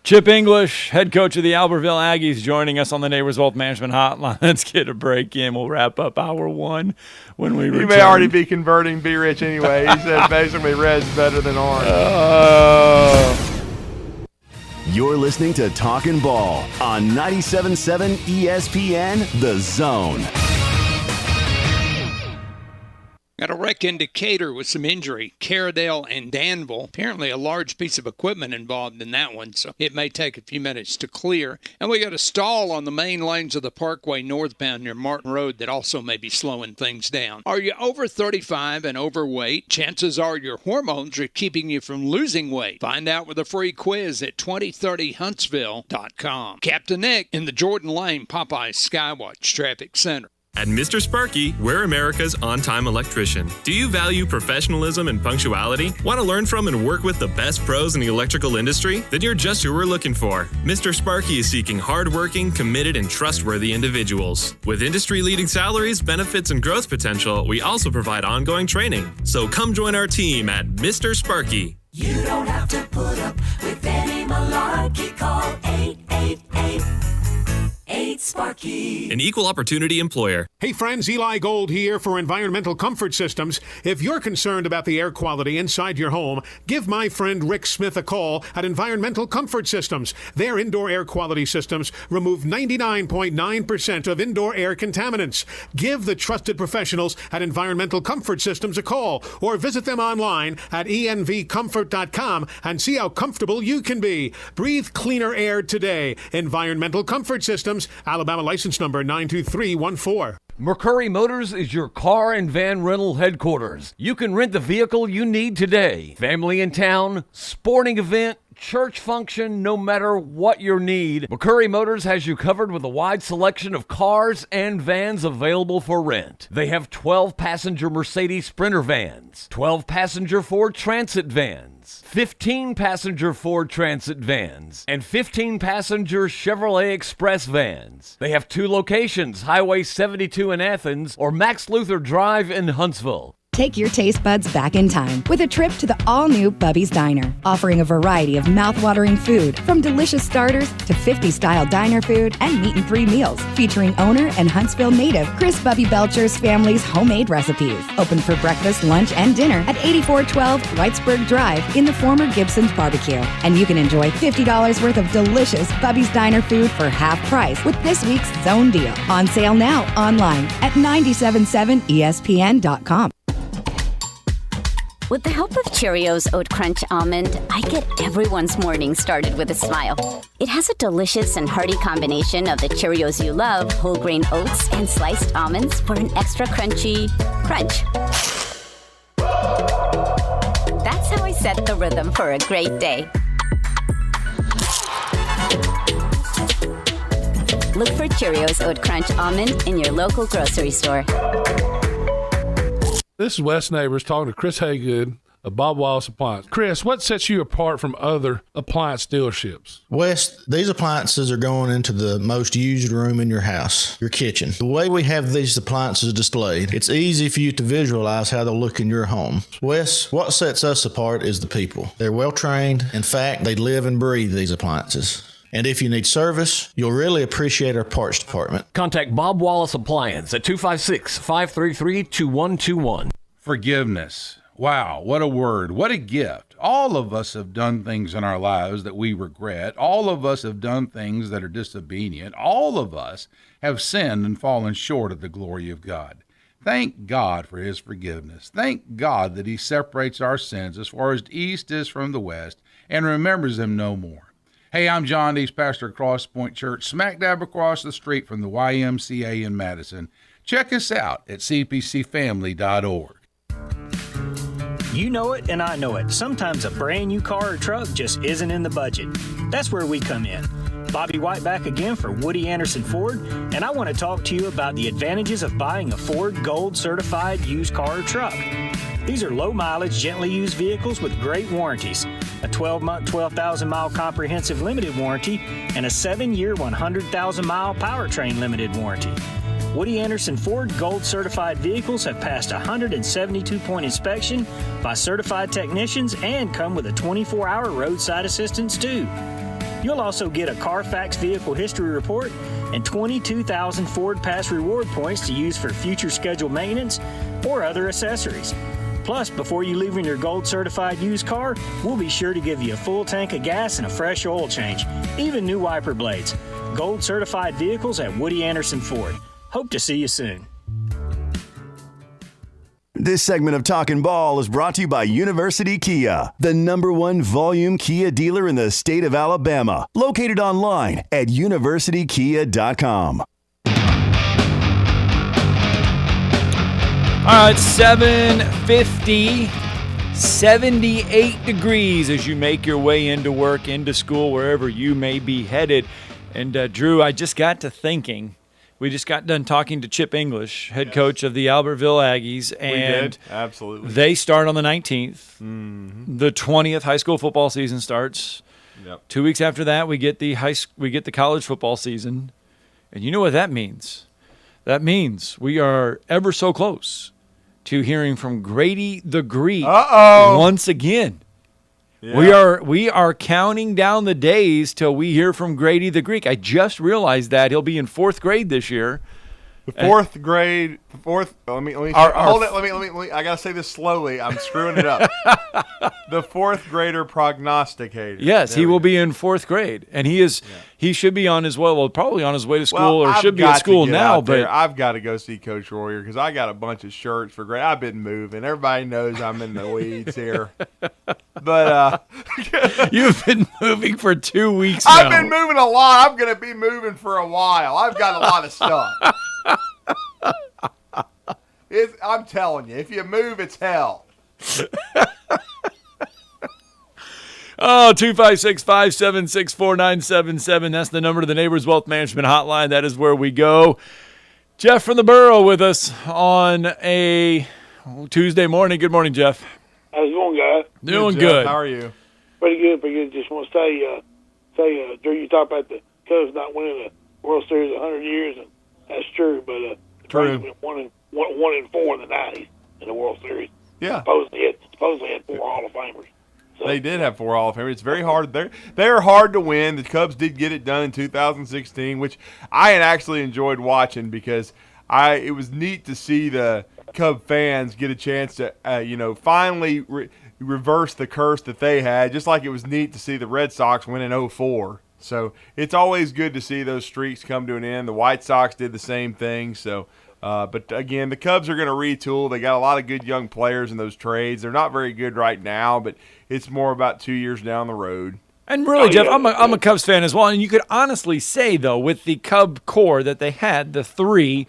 Chip English, head coach of the Albertville Aggies, joining us on the Neighbors Wealth Management Hotline. Let's get a break in. We'll wrap up hour 1 when we return. You may already be converting Be Rich anyway. He said basically red's better than orange. You're listening to Talkin Ball on 97.7 ESPN, The Zone. Got a wreck in Decatur with some injury. Caradale and Danville. Apparently a large piece of equipment involved in that one, so it may take a few minutes to clear. And we got a stall on the main lanes of the Parkway northbound near Martin Road that also may be slowing things down. Are you over 35 and overweight? Chances are your hormones are keeping you from losing weight. Find out with a free quiz at 2030huntsville.com. Captain Nick in the Jordan Lane Popeyes Skywatch Traffic Center. At Mr. Sparky, we're America's on-time electrician. Do you value professionalism and punctuality? Want to learn from and work with the best pros in the electrical industry? Then you're just who we're looking for. Mr. Sparky is seeking hardworking, committed, and trustworthy individuals. With industry-leading salaries, benefits, and growth potential, we also provide ongoing training. So come join our team at Mr. Sparky. You don't have to put up with any malarkey. Call 888-8-SPARKY. An equal opportunity employer. Hey friends, Eli Gold here for Environmental Comfort Systems. If you're concerned about the air quality inside your home, give my friend Rick Smith a call at Environmental Comfort Systems. Their indoor air quality systems remove 99.9% of indoor air contaminants. Give the trusted professionals at Environmental Comfort Systems a call or visit them online at envcomfort.com and see how comfortable you can be. Breathe cleaner air today. Environmental Comfort Systems, Alabama license number 92314. McCurry Motors is your car and van rental headquarters. You can rent the vehicle you need today. Family in town, sporting event, church function, no matter what your need, McCurry Motors has you covered with a wide selection of cars and vans available for rent. They have 12-passenger Mercedes Sprinter vans, 12-passenger Ford Transit vans, 15-passenger Ford Transit vans, and 15-passenger Chevrolet Express vans. They have 2 locations, Highway 72 in Athens or Max Luther Drive in Huntsville. Take your taste buds back in time with a trip to the all-new Bubby's Diner, offering a variety of mouth-watering food, from delicious starters to 50-style diner food and meat and 3 meals, featuring owner and Huntsville native Chris Bubby Belcher's family's homemade recipes. Open for breakfast, lunch, and dinner at 8412 Whitesburg Drive in the former Gibson's Barbecue. And you can enjoy $50 worth of delicious Bubby's Diner food for half price with this week's Zone Deal. On sale now online at 977ESPN.com. With the help of Cheerios Oat Crunch Almond, I get everyone's morning started with a smile. It has a delicious and hearty combination of the Cheerios you love, whole grain oats, and sliced almonds for an extra crunchy crunch. That's how I set the rhythm for a great day. Look for Cheerios Oat Crunch Almond in your local grocery store. This is Wes Neighbors talking to Chris Haygood of Bob Wallace Appliance. Chris, what sets you apart from other appliance dealerships? Wes, these appliances are going into the most used room in your house, your kitchen. The way we have these appliances displayed, it's easy for you to visualize how they'll look in your home. Wes, what sets us apart is the people. They're well trained. In fact, they live and breathe these appliances. And if you need service, you'll really appreciate our parts department. Contact Bob Wallace Appliance at 256-533-2121. Forgiveness. Wow, what a word. What a gift. All of us have done things in our lives that we regret. All of us have done things that are disobedient. All of us have sinned and fallen short of the glory of God. Thank God for his forgiveness. Thank God that he separates our sins as far as the east is from the west and remembers them no more. Hey, I'm John Dees, pastor of Cross Point Church, smack dab across the street from the YMCA in Madison. Check us out at cpcfamily.org. You know it and I know it. Sometimes a brand new car or truck just isn't in the budget. That's where we come in. Bobby White back again for Woody Anderson Ford, and I want to talk to you about the advantages of buying a Ford Gold certified used car or truck. These are low-mileage, gently used vehicles with great warranties, a 12-month, 12,000-mile comprehensive limited warranty, and a 7-year, 100,000-mile powertrain limited warranty. Woody Anderson Ford Gold certified vehicles have passed a 172-point inspection by certified technicians and come with a 24-hour roadside assistance, too. You'll also get a Carfax vehicle history report and 22,000 Ford Pass reward points to use for future scheduled maintenance or other accessories. Plus, before you leave in your gold certified used car, we'll be sure to give you a full tank of gas and a fresh oil change, even new wiper blades. Gold certified vehicles at Woody Anderson Ford. Hope to see you soon. This segment of Talkin Ball is brought to you by University Kia, the #1 volume Kia dealer in the state of Alabama. Located online at universitykia.com. All right, 7:50, 78 degrees as you make your way into work, into school, wherever you may be headed. And Drew, I just got to thinking. We just got done talking to Chip English, head coach of the Albertville Aggies, and we did. Absolutely. They start on the 19th. Mm-hmm. The 20th high school football season starts. Yep. 2 weeks after that, we get the college football season, and you know what that means? That means we are ever so close to hearing from Grady the Greek once again. Yeah. We are counting down the days till we hear from Grady the Greek. I just realized that he'll be in 4th grade this year. The 4th grade, let me hold it. Let me, I got to say this slowly. I'm screwing it up. The 4th grader prognosticator. Yes, he will be in 4th grade, and he should be on his way. Well, probably on his way to school, or should be at school now. But I've got to go see Coach Royer because I got a bunch of shirts for grade. I've been moving. Everybody knows I'm in the weeds here. But you've been moving for 2 weeks now. I've been moving a lot. I'm going to be moving for a while. I've got a lot of stuff. I'm telling you, if you move, it's hell. 256-576-4977. That's the number to the Neighbors Wealth Management Hotline. That is where we go. Jeff from the Borough with us on a Tuesday morning. Good morning, Jeff. How's it going, guys? Doing good. How are you? Pretty good. Just want to say, Drew, you talked about the Cubs not winning the World Series 100 years, and that's true. But the Braves went 1-4 in the 90s in the World Series. Yeah. Supposedly had 4 Hall of Famers. So, they did have 4 Hall of Famers. It's very hard. They're hard to win. The Cubs did get it done in 2016, which I had actually enjoyed watching because it was neat to see the Cub fans get a chance to finally reverse the curse that they had, just like it was neat to see the Red Sox win in 2004. So it's always good to see those streaks come to an end. The White Sox did the same thing. So, but again, the Cubs are going to retool. They got a lot of good young players in those trades. They're not very good right now, but it's more about 2 years down the road. And really, Jeff, I'm a Cubs fan as well. And you could honestly say, though, with the Cub core that they had, the 3,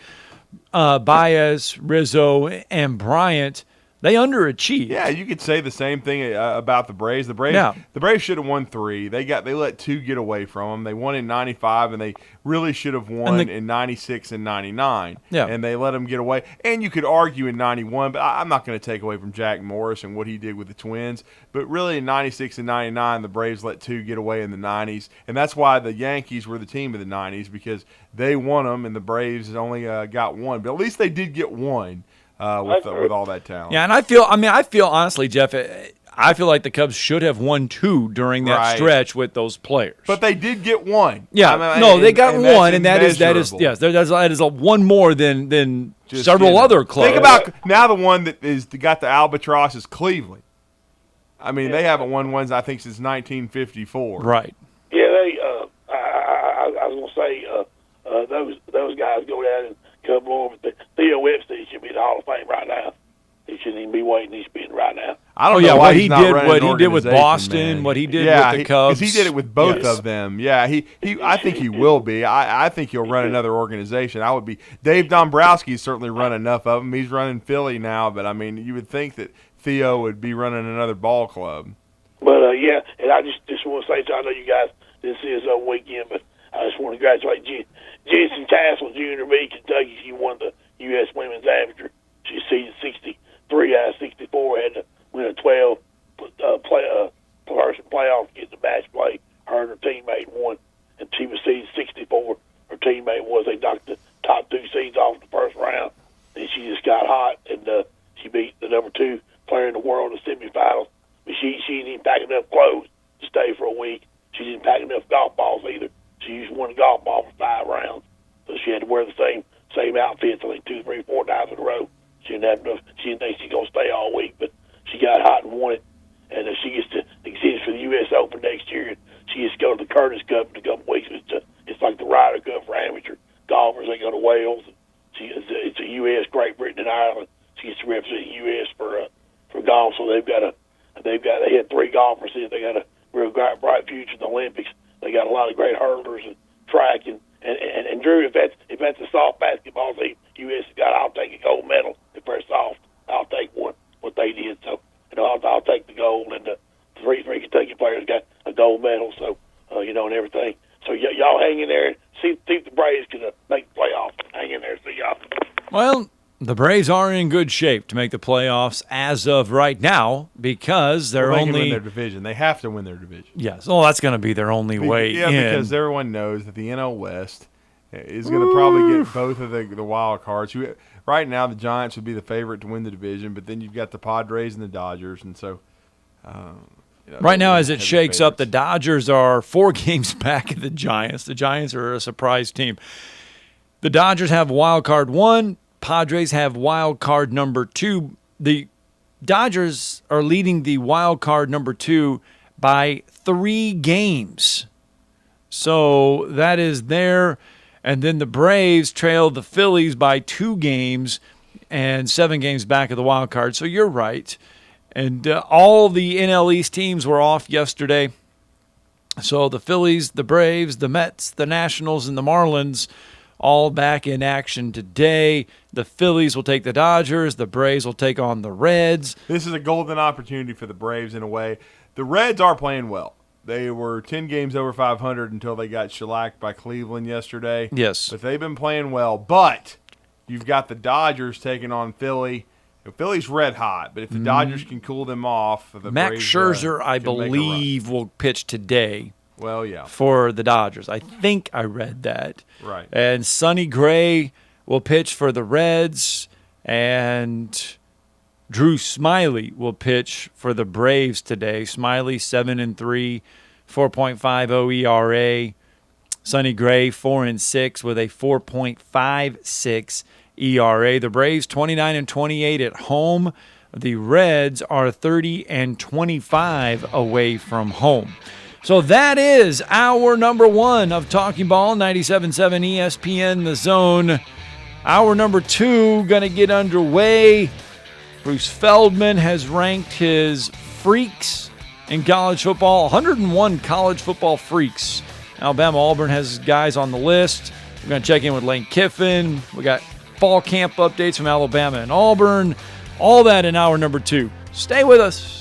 Baez, Rizzo, and Bryant, they underachieved. Yeah, you could say the same thing about the Braves. The Braves should have won 3. They let 2 get away from them. They won in 95, and they really should have won in 96 and 99. Yeah. And they let them get away. And you could argue in 91, but I'm not going to take away from Jack Morris and what he did with the Twins. But really in 96 and 99, the Braves let 2 get away in the 90s. And that's why the Yankees were the team of the 90s, because they won them, and the Braves only got 1. But at least they did get 1. With all that talent. Yeah, and I feel honestly, Jeff, I feel like the Cubs should have won 2 during that stretch with those players. But they did get 1. Yeah, they got 1, and that is a 1 more than several other clubs. Think about now the one that got the albatross is Cleveland. I mean, they haven't won ones I think since 1954. Right. Yeah, I was gonna say those guys go down and come on, but Theo Epstein should be in the Hall of Fame right now. He shouldn't even be waiting. He should be in right now. I don't know why what he did with Boston, man. what he did with the Cubs. Because he did it with both of them. Yeah, I think he will be. I think he'll run another organization. Dave Dombrowski's certainly run enough of them. He's running Philly now, but I mean, you would think that Theo would be running another ball club. But yeah, and I just want to say, so I know you guys didn't see us over weekend, but I just want to congratulate Jensen Tassel, Jr. of Kentucky. She won the U.S. Women's Amateur. She seeded 63 out of 64, had to win a 12-person playoff to get the match play. Her and her teammate won, and she was seeded 64. Her teammate was. They knocked the top 2 seeds off the first round. Then she just got hot, and she beat the number 2 player in the world in the semifinals. But she didn't even pack enough clothes to stay for a week. She didn't pack enough golf balls either. She used one golf ball for 5 rounds, so she had to wear the same outfits, I think 2, 3, 4 times in a row. She didn't have enough. She didn't think she was gonna stay all week, but she got hot and won it. And she gets to exist for the U.S. Open next year. And she gets to go to the Curtis Cup in a couple weeks. It's like the Ryder Cup for amateur golfers. They go to Wales. It's a U.S., Great Britain, and Ireland. She gets to represent the U.S. for golf. So they had 3 golfers in. They got a real bright future in the Olympics. They got a lot of great hurdlers and track and Drew, if that's a soft basketball team, U.S. has got, I'll take a gold medal. If they're soft, I'll take what they did. So I'll take the gold, and the three Kentucky players got a gold medal. So and everything. So y'all hang in there and see if the Braves can make the playoffs. Hang in there, see y'all. Well, the Braves are in good shape to make the playoffs as of right now because they're they only can win their division. They have to win their division. Yes. Well, that's going to be their only way in. Because everyone knows that the NL West is going to probably get both of the wild cards. Right now, the Giants would be the favorite to win the division, but then you've got the Padres and the Dodgers, and so Right now, as it shakes up, the Dodgers are 4 games back of the Giants. The Giants are a surprise team. The Dodgers have wild card 1. Padres have wild card number 2. The Dodgers are leading the wild card number 2 by 3 games. So that is there. And then the Braves trail the Phillies by 2 games and 7 games back of the wild card. So you're right. And all the NL East teams were off yesterday. So the Phillies, the Braves, the Mets, the Nationals, and the Marlins all back in action today. The Phillies will take the Dodgers. The Braves will take on the Reds. This is a golden opportunity for the Braves in a way. The Reds are playing well. They were 10 games over 500 until they got shellacked by Cleveland yesterday. Yes. But they've been playing well. But you've got the Dodgers taking on Philly. Philly's red hot, but if the Dodgers can cool them off, the Max Braves, Scherzer, I can make a believe, will pitch today. Well, yeah. For the Dodgers. I think I read that. Right. And Sonny Gray will pitch for the Reds, and Drew Smyly will pitch for the Braves today. Smyly 7-3, 4.50 ERA. Sonny Gray 4-6 with a 4.56 ERA. The Braves 29-28 at home. The Reds are 30-25 away from home. So that is our number 1 of Talking Ball, 97.7 ESPN The Zone. Our number 2 going to get underway. Bruce Feldman has ranked his freaks in college football, 101 college football freaks. Alabama-Auburn has guys on the list. We're going to check in with Lane Kiffin. We got fall camp updates from Alabama and Auburn. All that in hour number 2. Stay with us.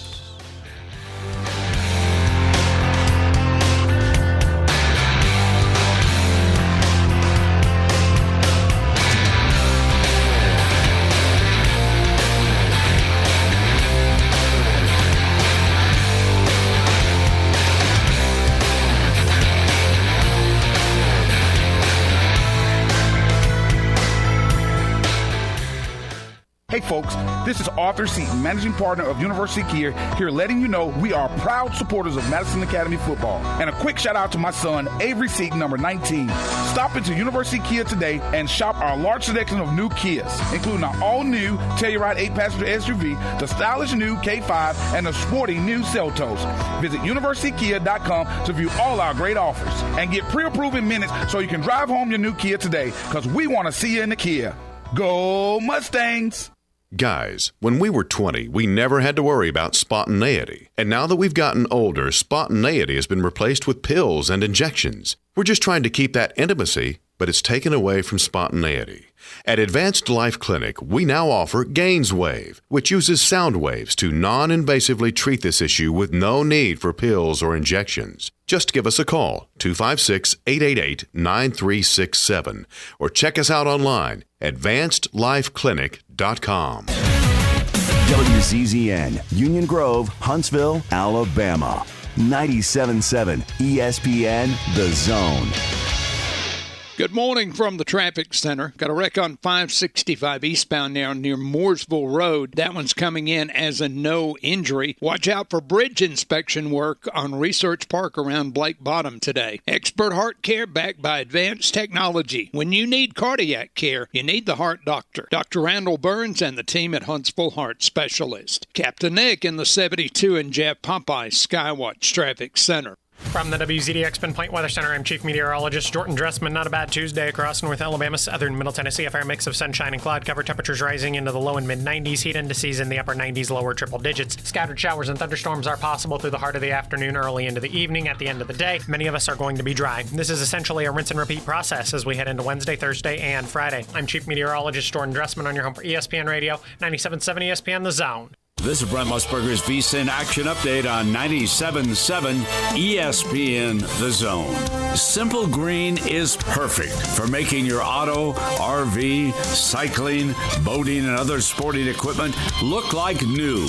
Hey folks, this is Arthur Seaton, managing partner of University Kia, here letting you know we are proud supporters of Madison Academy football. And a quick shout out to my son, Avery Seaton, number 19. Stop into University Kia today and shop our large selection of new Kias, including our all-new Telluride 8-passenger SUV, the stylish new K5, and the sporting new Seltos. Visit universitykia.com to view all our great offers and get pre-approved in minutes so you can drive home your new Kia today, because we want to see you in the Kia. Go Mustangs! Guys, when we were 20, we never had to worry about spontaneity. And now that we've gotten older, spontaneity has been replaced with pills and injections. We're just trying to keep that intimacy, but it's taken away from spontaneity. At Advanced Life Clinic, we now offer GainsWave, which uses sound waves to non-invasively treat this issue with no need for pills or injections. Just give us a call, 256-888-9367, or check us out online, advancedlifeclinic.com. WZZN, Union Grove, Huntsville, Alabama. 97.7 ESPN The Zone. Good morning from the traffic center. Got a wreck on 565 eastbound now near Mooresville Road. That one's coming in as a no injury. Watch out for bridge inspection work on Research Park around Blake Bottom today. Expert heart care backed by advanced technology. When you need cardiac care, you need the Heart Doctor. Dr. Randall Burns and the team at Huntsville Heart Specialist. Captain Nick in the 72 and Jeff Popeye Skywatch Traffic Center. From the WZDX Pinpoint Weather Center, I'm Chief Meteorologist Jordan Dressman. Not a bad Tuesday across North Alabama, southern Middle Tennessee. A fair mix of sunshine and cloud cover. Temperatures rising into the low and mid-90s. Heat indices in the upper 90s, lower triple digits. Scattered showers and thunderstorms are possible through the heart of the afternoon, early into the evening. At the end of the day, many of us are going to be dry. This is essentially a rinse and repeat process as we head into Wednesday, Thursday, and Friday. I'm Chief Meteorologist Jordan Dressman on your home for ESPN Radio, 97.7 ESPN The Zone. This is Brent Musburger's VSiN Action Update on 97.7 ESPN The Zone. Simple Green is perfect for making your auto, RV, cycling, boating, and other sporting equipment look like new.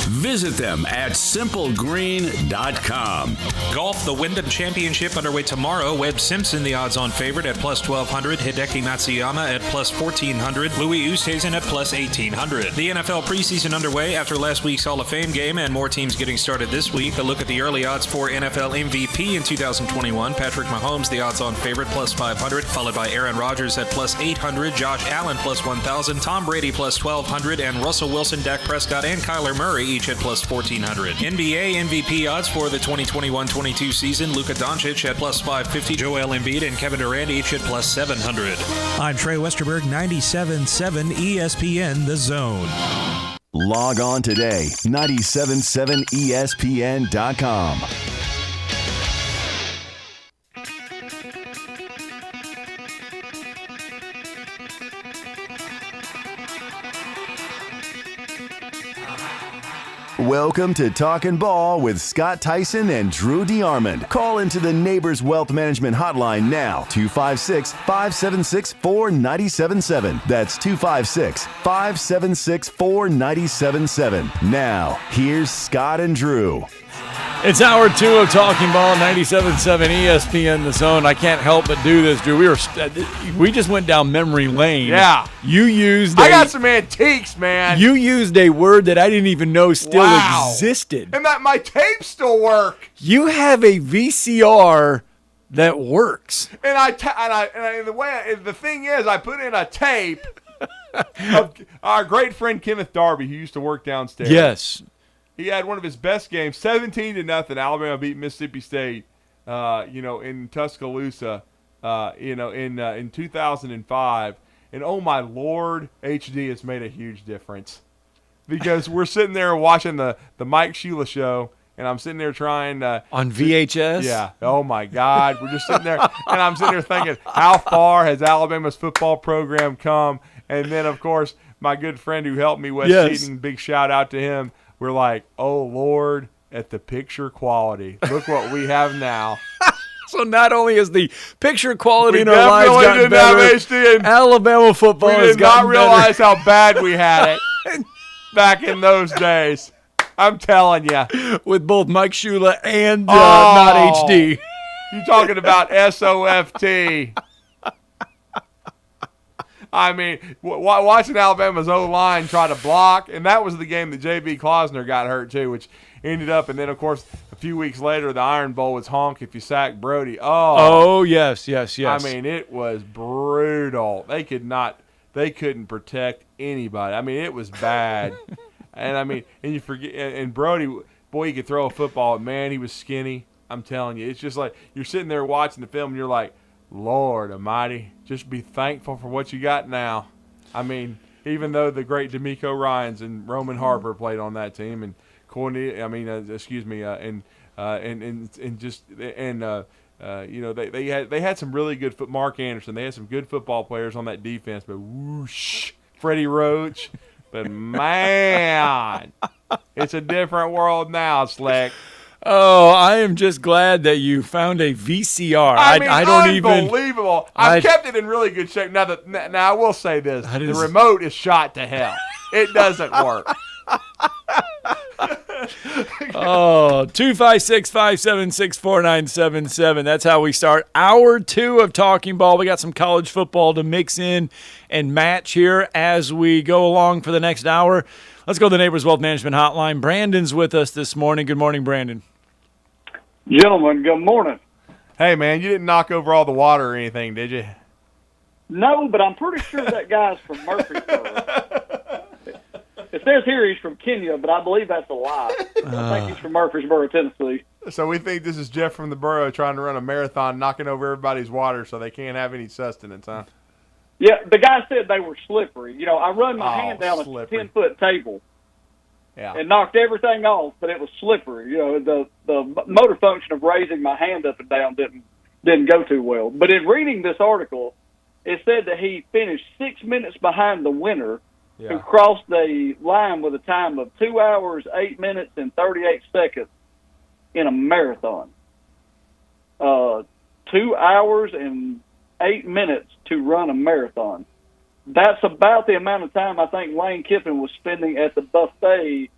Visit them at simplegreen.com. Golf, the Wyndham Championship underway tomorrow. Webb Simpson, the odds-on favorite at plus 1,200. Hideki Matsuyama at plus 1,400. Louis Oosthuizen at plus 1,800. The NFL preseason underway after after last week's Hall of Fame game and more teams getting started this week. A look at the early odds for NFL MVP in 2021. Patrick Mahomes, the odds-on favorite, plus 500, followed by Aaron Rodgers at plus 800, Josh Allen plus 1,000, Tom Brady plus 1,200, and Russell Wilson, Dak Prescott, and Kyler Murray each at plus 1,400. NBA MVP odds for the 2021-22 season. Luka Doncic at plus 550, Joel Embiid and Kevin Durant each at plus 700. I'm Trey Westerberg, 97.7 ESPN The Zone. Log on today, 977ESPN.com. Welcome to Talkin Ball with Scott Tyson and Drew DeArmond. Call into the Neighbors Wealth Management Hotline now, 256-576-4977. That's 256-576-4977. Now, here's Scott and Drew. It's hour 2 of Talking Ball, 97.7 ESPN The Zone. I can't help but do this, Drew. We just went down memory lane. Yeah. I got some antiques, man. You used a word that I didn't even know still existed. And that my tapes still work. You have a VCR that works. And the thing is, I put in a tape of our great friend Kenneth Darby, who used to work downstairs. Yes. He had one of his best games, 17-0. Alabama beat Mississippi State, in Tuscaloosa, in 2005. And oh my Lord, HD has made a huge difference because we're sitting there watching the Mike Shula show, and I'm sitting there trying to on VHS. Yeah. Oh my God, we're just sitting there, and I'm sitting there thinking, how far has Alabama's football program come? And then of course my good friend who helped me, Wes Keating, big shout out to him. We're like, oh, Lord, at the picture quality. Look what we have now. So not only is the picture quality in our lives gotten better, Alabama football has gotten better. We did not realize how bad we had it back in those days. I'm telling you. With both Mike Shula and not HD. You talking about SOFT. I mean, watching Alabama's O-line try to block, and that was the game that J.B. Klausner got hurt too, which ended up, and then, of course, a few weeks later, the Iron Bowl was honk if you sack Brody. Oh, yes. I mean, it was brutal. They couldn't protect anybody. I mean, it was bad. And you forget, and Brody, boy, he could throw a football. Man, he was skinny. I'm telling you. It's just like you're sitting there watching the film, and you're like, Lord Almighty, just be thankful for what you got now. I mean, even though the great D'Amico Ryans and Roman Harper played on that team, and they had some really good Mark Anderson. They had some good football players on that defense, but whoosh, Freddie Roach. But man, it's a different world now, Slick. Oh, I am just glad that you found a VCR. I don't unbelievable. I've kept it in really good shape. Now I will say this: the remote is shot to hell. It doesn't work. 256-576-4977. That's how we start hour 2 of Talking Ball. We got some college football to mix in and match here as we go along for the next hour. Let's go to the Neighbors Wealth Management Hotline. Brandon's with us this morning. Good morning, Brandon. Gentlemen, good morning. Hey, man, you didn't knock over all the water or anything, did you? No, but I'm pretty sure that guy's from Murfreesboro. It says here he's from Kenya, but I believe that's a lie. I think he's from Murfreesboro, Tennessee. So we think this is Jeff from the borough trying to run a marathon, knocking over everybody's water so they can't have any sustenance, huh? Yeah, the guy said they were slippery. You know, I run my hand down a 10-foot table and knocked everything off, but it was slippery. You know, the motor function of raising my hand up and down didn't go too well. But in reading this article, it said that he finished 6 minutes behind the winner, who crossed the line with a time of 2 hours, 8 minutes, and 38 seconds in a marathon. 2 hours and 8 minutes to run a marathon. That's about the amount of time I think Lane Kiffin was spending at the buffet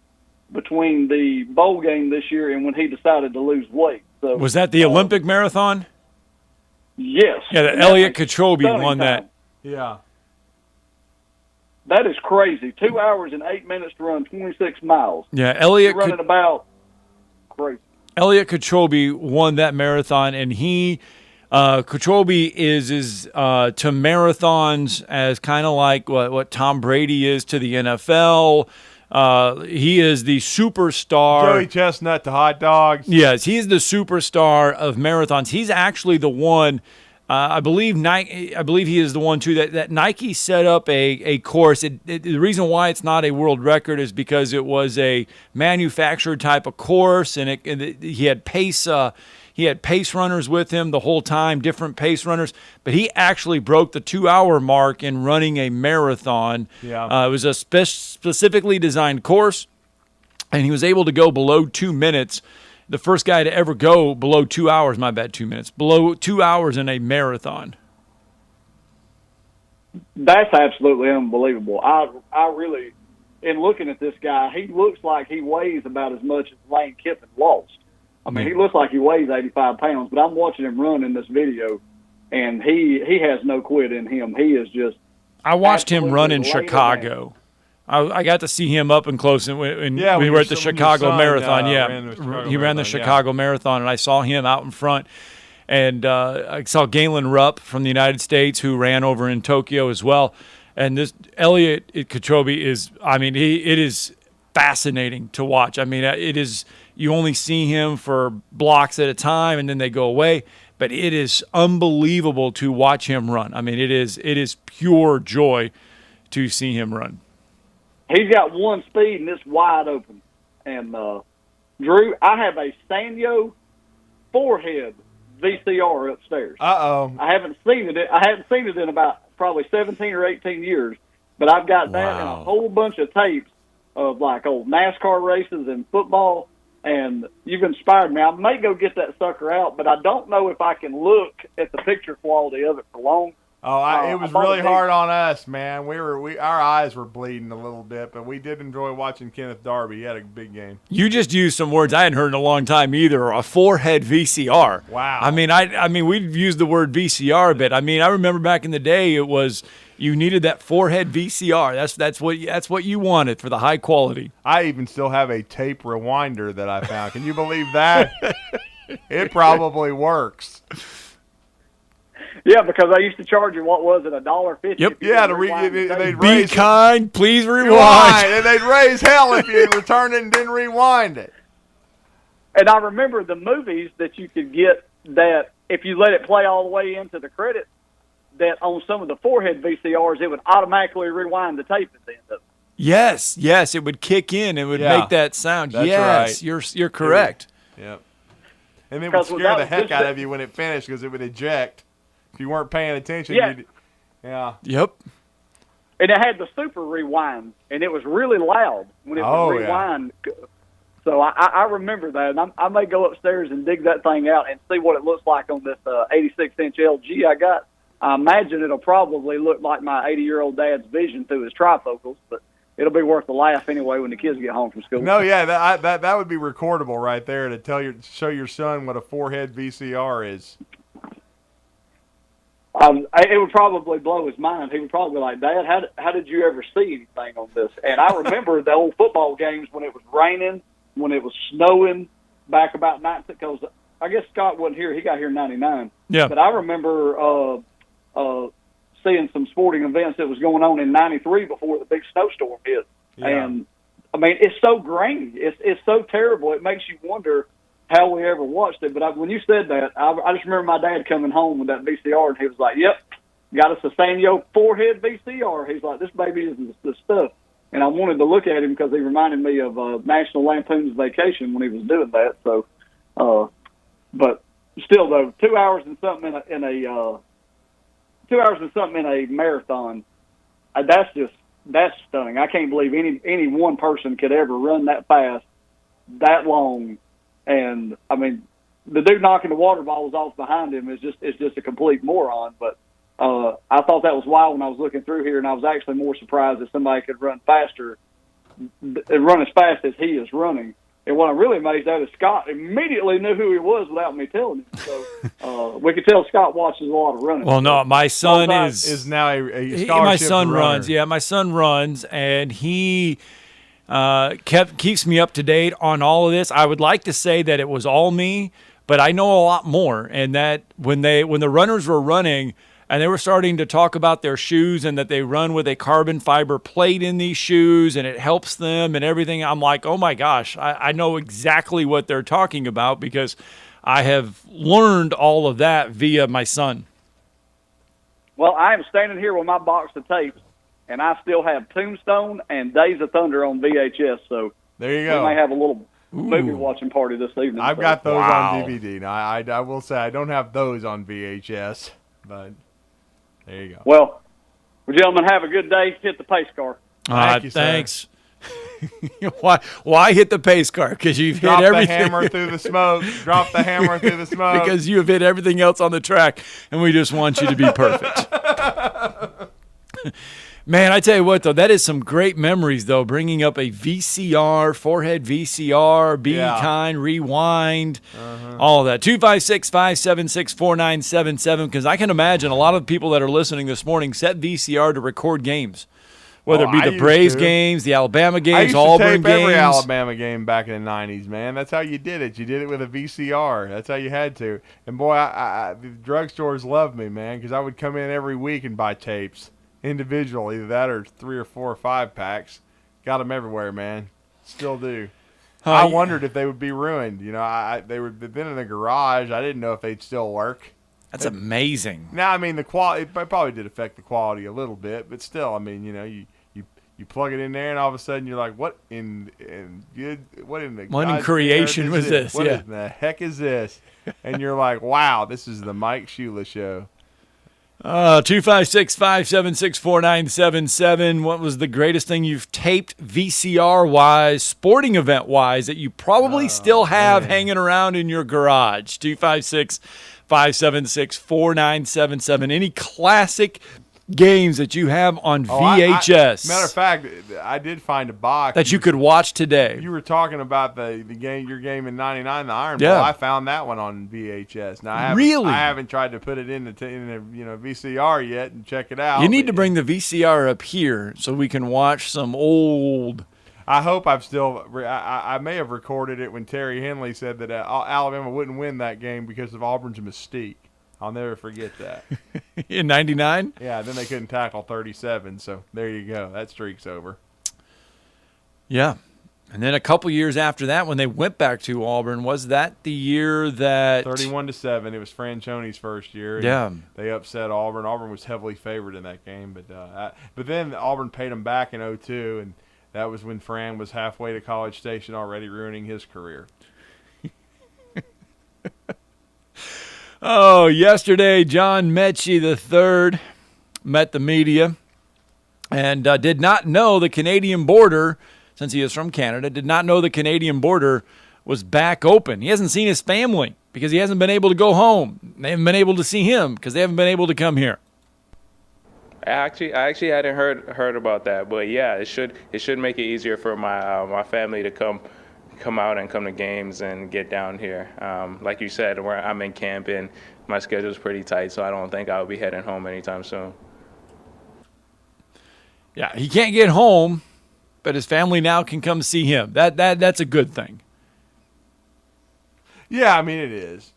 between the bowl game this year and when he decided to lose weight. So, was that the Olympic marathon? Yes. Yeah, Elliot Katrobi won that. Yeah. That is crazy. 2 hours and 8 minutes to run 26 miles. Yeah, Elliot running about crazy. Elliot Kipchoge won that marathon, and Kipchoge is to marathons as kind of like what Tom Brady is to the NFL. He is the superstar. Joey Chestnut to hot dogs. Yes, he's the superstar of marathons. He's actually the one. I believe he is the one too that Nike set up a course. The reason why it's not a world record is because it was a manufactured type of course, and he had pace. He had pace runners with him the whole time, different pace runners. But he actually broke the 2-hour mark in running a marathon. Yeah. It was a specifically designed course, and he was able to go below 2 minutes. The first guy to ever go below 2 hours, my bad, 2 minutes, below 2 hours in a marathon. That's absolutely unbelievable. I really, in looking at this guy, he looks like he weighs about as much as Lane Kiffin lost. I mean, he looks like he weighs 85 pounds, but I'm watching him run in this video, and he has no quit in him. He is just. I watched him run in Chicago. I got to see him up and close when we were at the Chicago Marathon. He ran the Chicago Marathon, and I saw him out in front. And I saw Galen Rupp from the United States, who ran over in Tokyo as well. And this Elliot Kipchoge is, it is fascinating to watch. I mean, it is. You only see him for blocks at a time, and then they go away. But it is unbelievable to watch him run. I mean, it is pure joy to see him run. He's got one speed, and it's wide open. And, Drew, I have a Sanyo forehead VCR upstairs. Uh-oh. I haven't seen it in about probably 17 or 18 years, but I've got that and a whole bunch of tapes of, like, old NASCAR races and football, and you've inspired me. I may go get that sucker out, but I don't know if I can look at the picture quality of it for long. Oh, it was really hard on us, man. Our eyes were bleeding a little bit, but we did enjoy watching Kenneth Darby. He had a big game. You just used some words I hadn't heard in a long time either. A forehead VCR. Wow. I mean, we've used the word VCR a bit. I mean, I remember back in the day, it was you needed that forehead VCR. That's what you wanted for the high quality. I even still have a tape rewinder that I found. Can you believe that? It probably works. Yeah, because I used to charge you, what was it, $1.50? Yep. Yeah, they'd raise. Be kind, please rewind. And they'd raise hell if you returned it and didn't rewind it. And I remember the movies that you could get that if you let it play all the way into the credits, that on some of the forehead VCRs, it would automatically rewind the tape at the end of it. Yes, it would kick in. It would make that sound. That's yes, right. You're correct. Yep. And it would scare the heck out of you when it finished because it would eject. If you weren't paying attention, yeah. Yep. And it had the super rewind, and it was really loud when it would rewind. Yeah. So I remember that, and I may go upstairs and dig that thing out and see what it looks like on this 86-inch LG I got. I imagine it'll probably look like my 80-year-old dad's vision through his trifocals, but it'll be worth the laugh anyway when the kids get home from school. No, yeah, that would be recordable right there to show your son what a forehead VCR is. It would probably blow his mind. He would probably be like, Dad, how did you ever see anything on this? And I remember the old football games when it was raining, when it was snowing, back about 19, because I guess Scott wasn't here. He got here in 99. Yeah. But I remember seeing some sporting events that was going on in 93 before the big snowstorm hit. Yeah. And, I mean, it's so grainy. It's so terrible. It makes you wonder how we ever watched it. But when you said that, I just remember my dad coming home with that VCR, and he was like, yep, got us a Sanyo forehead VCR. He's like, this baby is the stuff. And I wanted to look at him because he reminded me of National Lampoon's Vacation when he was doing that. So, but still, though, 2 hours and something in a marathon, that's stunning. I can't believe any one person could ever run that fast, that long. And I mean, the dude knocking the water bottles off behind him is just a complete moron. But I thought that was wild when I was looking through here, and I was actually more surprised that somebody could run faster and run as fast as he is running. And what I'm really amazed at is Scott immediately knew who he was without me telling him. So we could tell Scott watches a lot of running. Well, no, my son is now a scholarship my son runner. runs. Yeah, my son runs, and he keeps me up to date on all of this. I would like to say that it was all me, but I know a lot more. And that when the runners were running, and they were starting to talk about their shoes and that they run with a carbon fiber plate in these shoes and it helps them and everything, I'm like, oh my gosh, I know exactly what they're talking about because I have learned all of that via my son. Well, I am standing here with my box of tapes, and I still have Tombstone and Days of Thunder on VHS. So there you go. We may have a little movie watching party this evening. I've got those on DVD. Now, I will say I don't have those on VHS, but there you go. Well, gentlemen, have a good day. Hit the pace car. Thank you, thanks. Why hit the pace car? Because you've Drop hit everything. the hammer through the smoke. Drop the hammer through the smoke. Because you have hit everything else on the track, and we just want you to be perfect. Man, I tell you what, though, that is some great memories, though, bringing up a VCR, forehead VCR, be kind, rewind, all of that. 256-576-4977, because I can imagine a lot of people that are listening this morning set VCR to record games, whether it be the Braves games, the Alabama games, Auburn games. I used to tape every Alabama game back in the 90s, man. That's how you did it. You did it with a VCR. That's how you had to. And, boy, the drugstores loved me, man, because I would come in every week and buy tapes. Individual, either that or 3 or 4 or 5 packs. Got them everywhere, man. Still do. I wondered if they would be ruined. You know, they've been in the garage. I didn't know if they'd still work. That's amazing. Now, I mean, the quality, it probably did affect the quality a little bit, but still, I mean, you know, you plug it in there, and all of a sudden you're like, what in creation was this? What in the heck is this? And you're like, wow, this is the Mike Shula Show. 256-576-4977. What was the greatest thing you've taped VCR-wise, sporting event-wise, that you probably still have hanging around in your garage? 256-576-4977. Any classic games that you have on VHS? Matter of fact, I did find a box that you could watch today. You were talking about the game, your game in '99, the Iron Bowl. I found that one on VHS. Now, I haven't tried to put it in a VCR yet and check it out. You need to bring the VCR up here so we can watch some old. I hope I've still. I may have recorded it when Terry Henley said that Alabama wouldn't win that game because of Auburn's mystique. I'll never forget that. In 99? Yeah, then they couldn't tackle 37, so there you go. That streak's over. Yeah. And then a couple years after that, when they went back to Auburn, was that the year that 31-7? It was Franchione's first year. Yeah. They upset Auburn. Auburn was heavily favored in that game, but then Auburn paid them back in 2002, and that was when Fran was halfway to College Station, already ruining his career. Oh, yesterday, John Mechie III met the media and did not know the Canadian border, since he is from Canada, did not know the Canadian border was back open. He hasn't seen his family because he hasn't been able to go home. They haven't been able to see him because they haven't been able to come here. I actually hadn't heard about that, but yeah, it should make it easier for my family to come out and come to games and get down here. Like you said, I'm in camp and my schedule's pretty tight, so I don't think I'll be heading home anytime soon. Yeah, he can't get home, but his family now can come see him. That's a good thing. Yeah, I mean it is.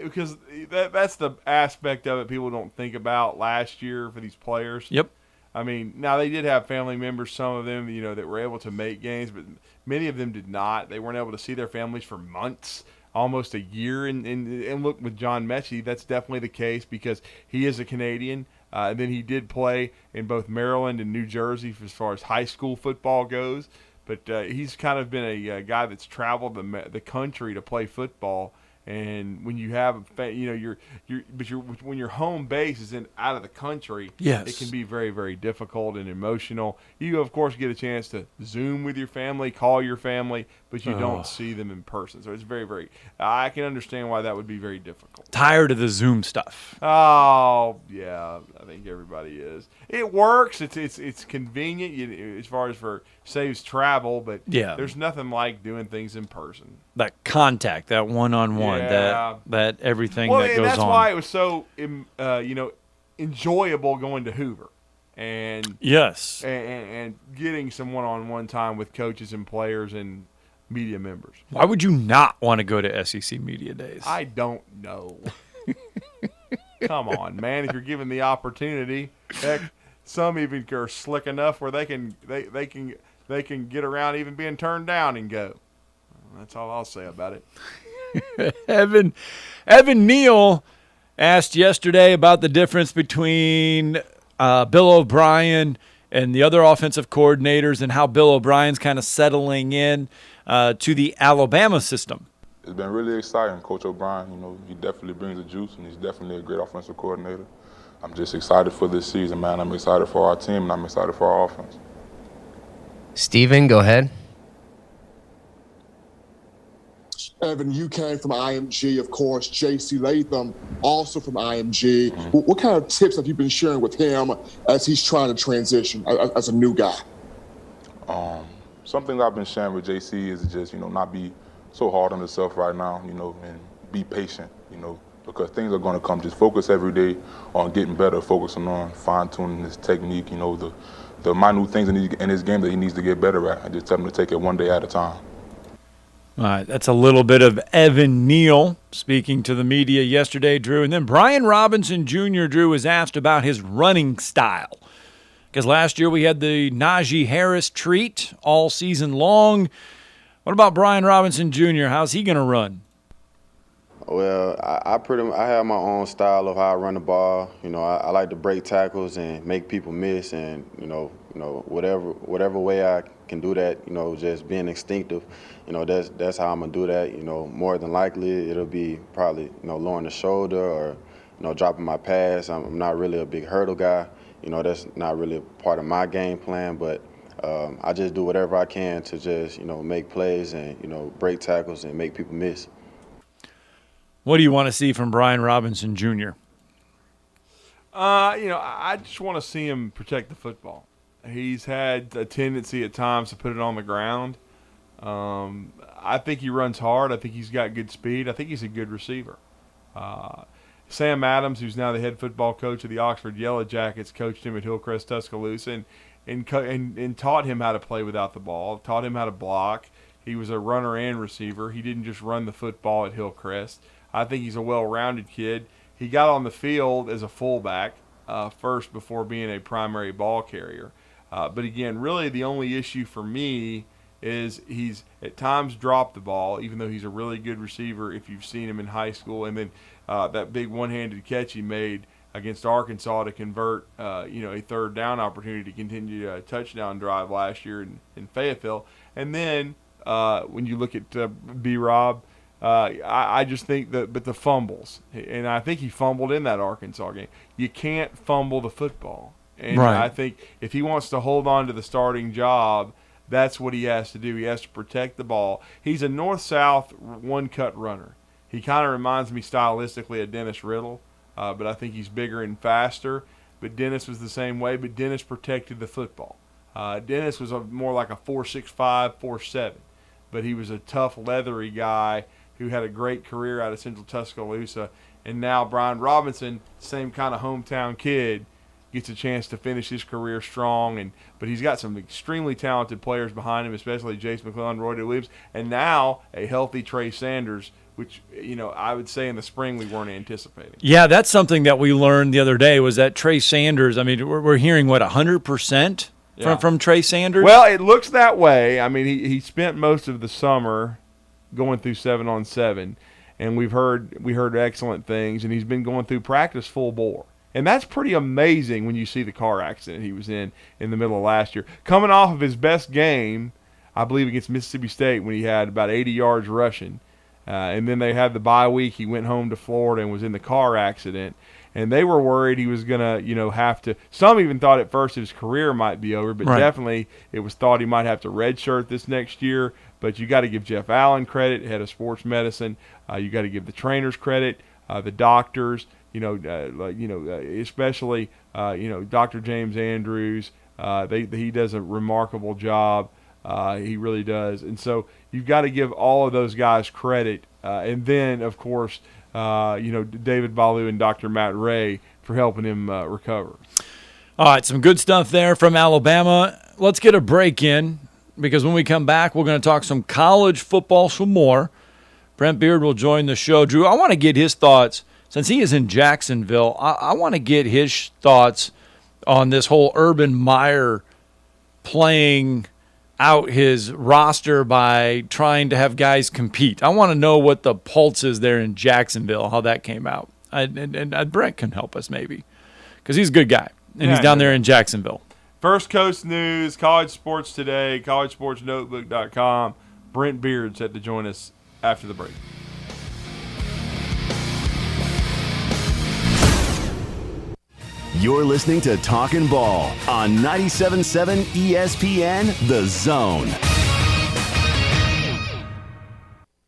Because that's the aspect of it people don't think about last year for these players. Yep. I mean, now they did have family members, some of them, that were able to make games, but many of them did not. They weren't able to see their families for months, almost a year. And look, with John Mechie, that's definitely the case because he is a Canadian. And then he did play in both Maryland and New Jersey as far as high school football goes. But he's kind of been a guy that's traveled the country to play football. And when you have, when your home base is out of the country, yes, it can be very, very difficult and emotional. You, of course, get a chance to Zoom with your family, call your family, but you don't see them in person. So it's very, very. I can understand why that would be very difficult. Tired of the Zoom stuff. Oh yeah, I think everybody is. It works. It's convenient as far as saves travel, but there's nothing like doing things in person. That contact, that one-on-one, that everything that goes on. Well, that's why it was so enjoyable going to Hoover, and yes, and getting some one-on-one time with coaches and players and media members. Why would you not want to go to SEC Media Days? I don't know. Come on, man! If you're given the opportunity, heck, some even are slick enough where they can get around even being turned down and go. That's all I'll say about it. Evan Neal asked yesterday about the difference between Bill O'Brien and the other offensive coordinators and how Bill O'Brien's kind of settling in to the Alabama system. It's been really exciting. Coach O'Brien, he definitely brings the juice, and he's definitely a great offensive coordinator. I'm just excited for this season, man. I'm excited for our team, and I'm excited for our offense. Steven, go ahead. Evan, you came from IMG, of course. J.C. Latham, also from IMG. Mm-hmm. What kind of tips have you been sharing with him as he's trying to transition as a new guy? Something that I've been sharing with J.C. is just, not be so hard on yourself right now, and be patient, because things are going to come. Just focus every day on getting better, focusing on fine-tuning his technique, the minute things in his game that he needs to get better at. I just tell him to take it one day at a time. All right, that's a little bit of Evan Neal speaking to the media yesterday, Drew. And then Brian Robinson Jr., Drew, was asked about his running style. Because last year we had the Najee Harris treat all season long. What about Brian Robinson Jr.? How's he going to run? Well, I have my own style of how I run the ball. I like to break tackles and make people miss, and whatever way I can do that. Just being instinctive. That's how I'm gonna do that. More than likely it'll be probably lowering the shoulder or dropping my pass. I'm not really a big hurdle guy. That's not really a part of my game plan, but I just do whatever I can to just make plays and break tackles and make people miss. What do you want to see from Brian Robinson Jr.? I just want to see him protect the football. He's had a tendency at times to put it on the ground. I think he runs hard. I think he's got good speed. I think he's a good receiver. Sam Adams, who's now the head football coach of the Oxford Yellow Jackets, coached him at Hillcrest, Tuscaloosa, and taught him how to play without the ball, taught him how to block. He was a runner and receiver. He didn't just run the football at Hillcrest. I think he's a well-rounded kid. He got on the field as a fullback first before being a primary ball carrier. But again, really the only issue for me is he's at times dropped the ball, even though he's a really good receiver if you've seen him in high school. And then that big one-handed catch he made against Arkansas to convert a third down opportunity to continue a touchdown drive last year in Fayetteville. And then when you look at B-Rob, I just think but the fumbles, and I think he fumbled in that Arkansas game. You can't fumble the football. And right. I think if he wants to hold on to the starting job, that's what he has to do. He has to protect the ball. He's a north-south one-cut runner. He kind of reminds me stylistically of Dennis Riddle, but I think he's bigger and faster. But Dennis was the same way, but Dennis protected the football. Dennis was more like a 4.65, 4.7, but he was a tough, leathery guy who had a great career out of Central Tuscaloosa. And now Brian Robinson, same kind of hometown kid, gets a chance to finish his career strong. But he's got some extremely talented players behind him, especially Jace McClellan, Roy Williams, and now a healthy Trey Sanders, which, I would say in the spring we weren't anticipating. Yeah, that's something that we learned the other day was that Trey Sanders, we're hearing, 100% from Trey Sanders? Well, it looks that way. He spent most of the summer going through 7-on-7, and we heard excellent things, and he's been going through practice full bore. And that's pretty amazing when you see the car accident he was in the middle of last year. Coming off of his best game, I believe against Mississippi State when he had about 80 yards rushing, And then they had the bye week. He went home to Florida and was in the car accident. And they were worried he was going to, have to – some even thought at first his career might be over, but definitely it was thought he might have to redshirt this next year. But you got to give Jeff Allen credit, head of sports medicine. You got to give the trainers credit, the doctors, especially, Dr. James Andrews. He does a remarkable job. He really does. And so you've got to give all of those guys credit. And then, of course – David Ballou and Dr. Matt Ray for helping him recover. All right, some good stuff there from Alabama. Let's get a break in because when we come back, we're going to talk some college football some more. Brent Beaird will join the show. Drew, I want to get his thoughts. Since he is in Jacksonville, I want to get his thoughts on this whole Urban Meyer playing out his roster by trying to have guys compete. I want to know what the pulse is there in Jacksonville, how that came out. And Brent can help us maybe because he's a good guy, and he's down there in Jacksonville. First Coast News, College Sports Today, collegesportsnotebook.com. Brent Beaird set to join us after the break. You're listening to Talkin Ball on 97.7 ESPN, The Zone.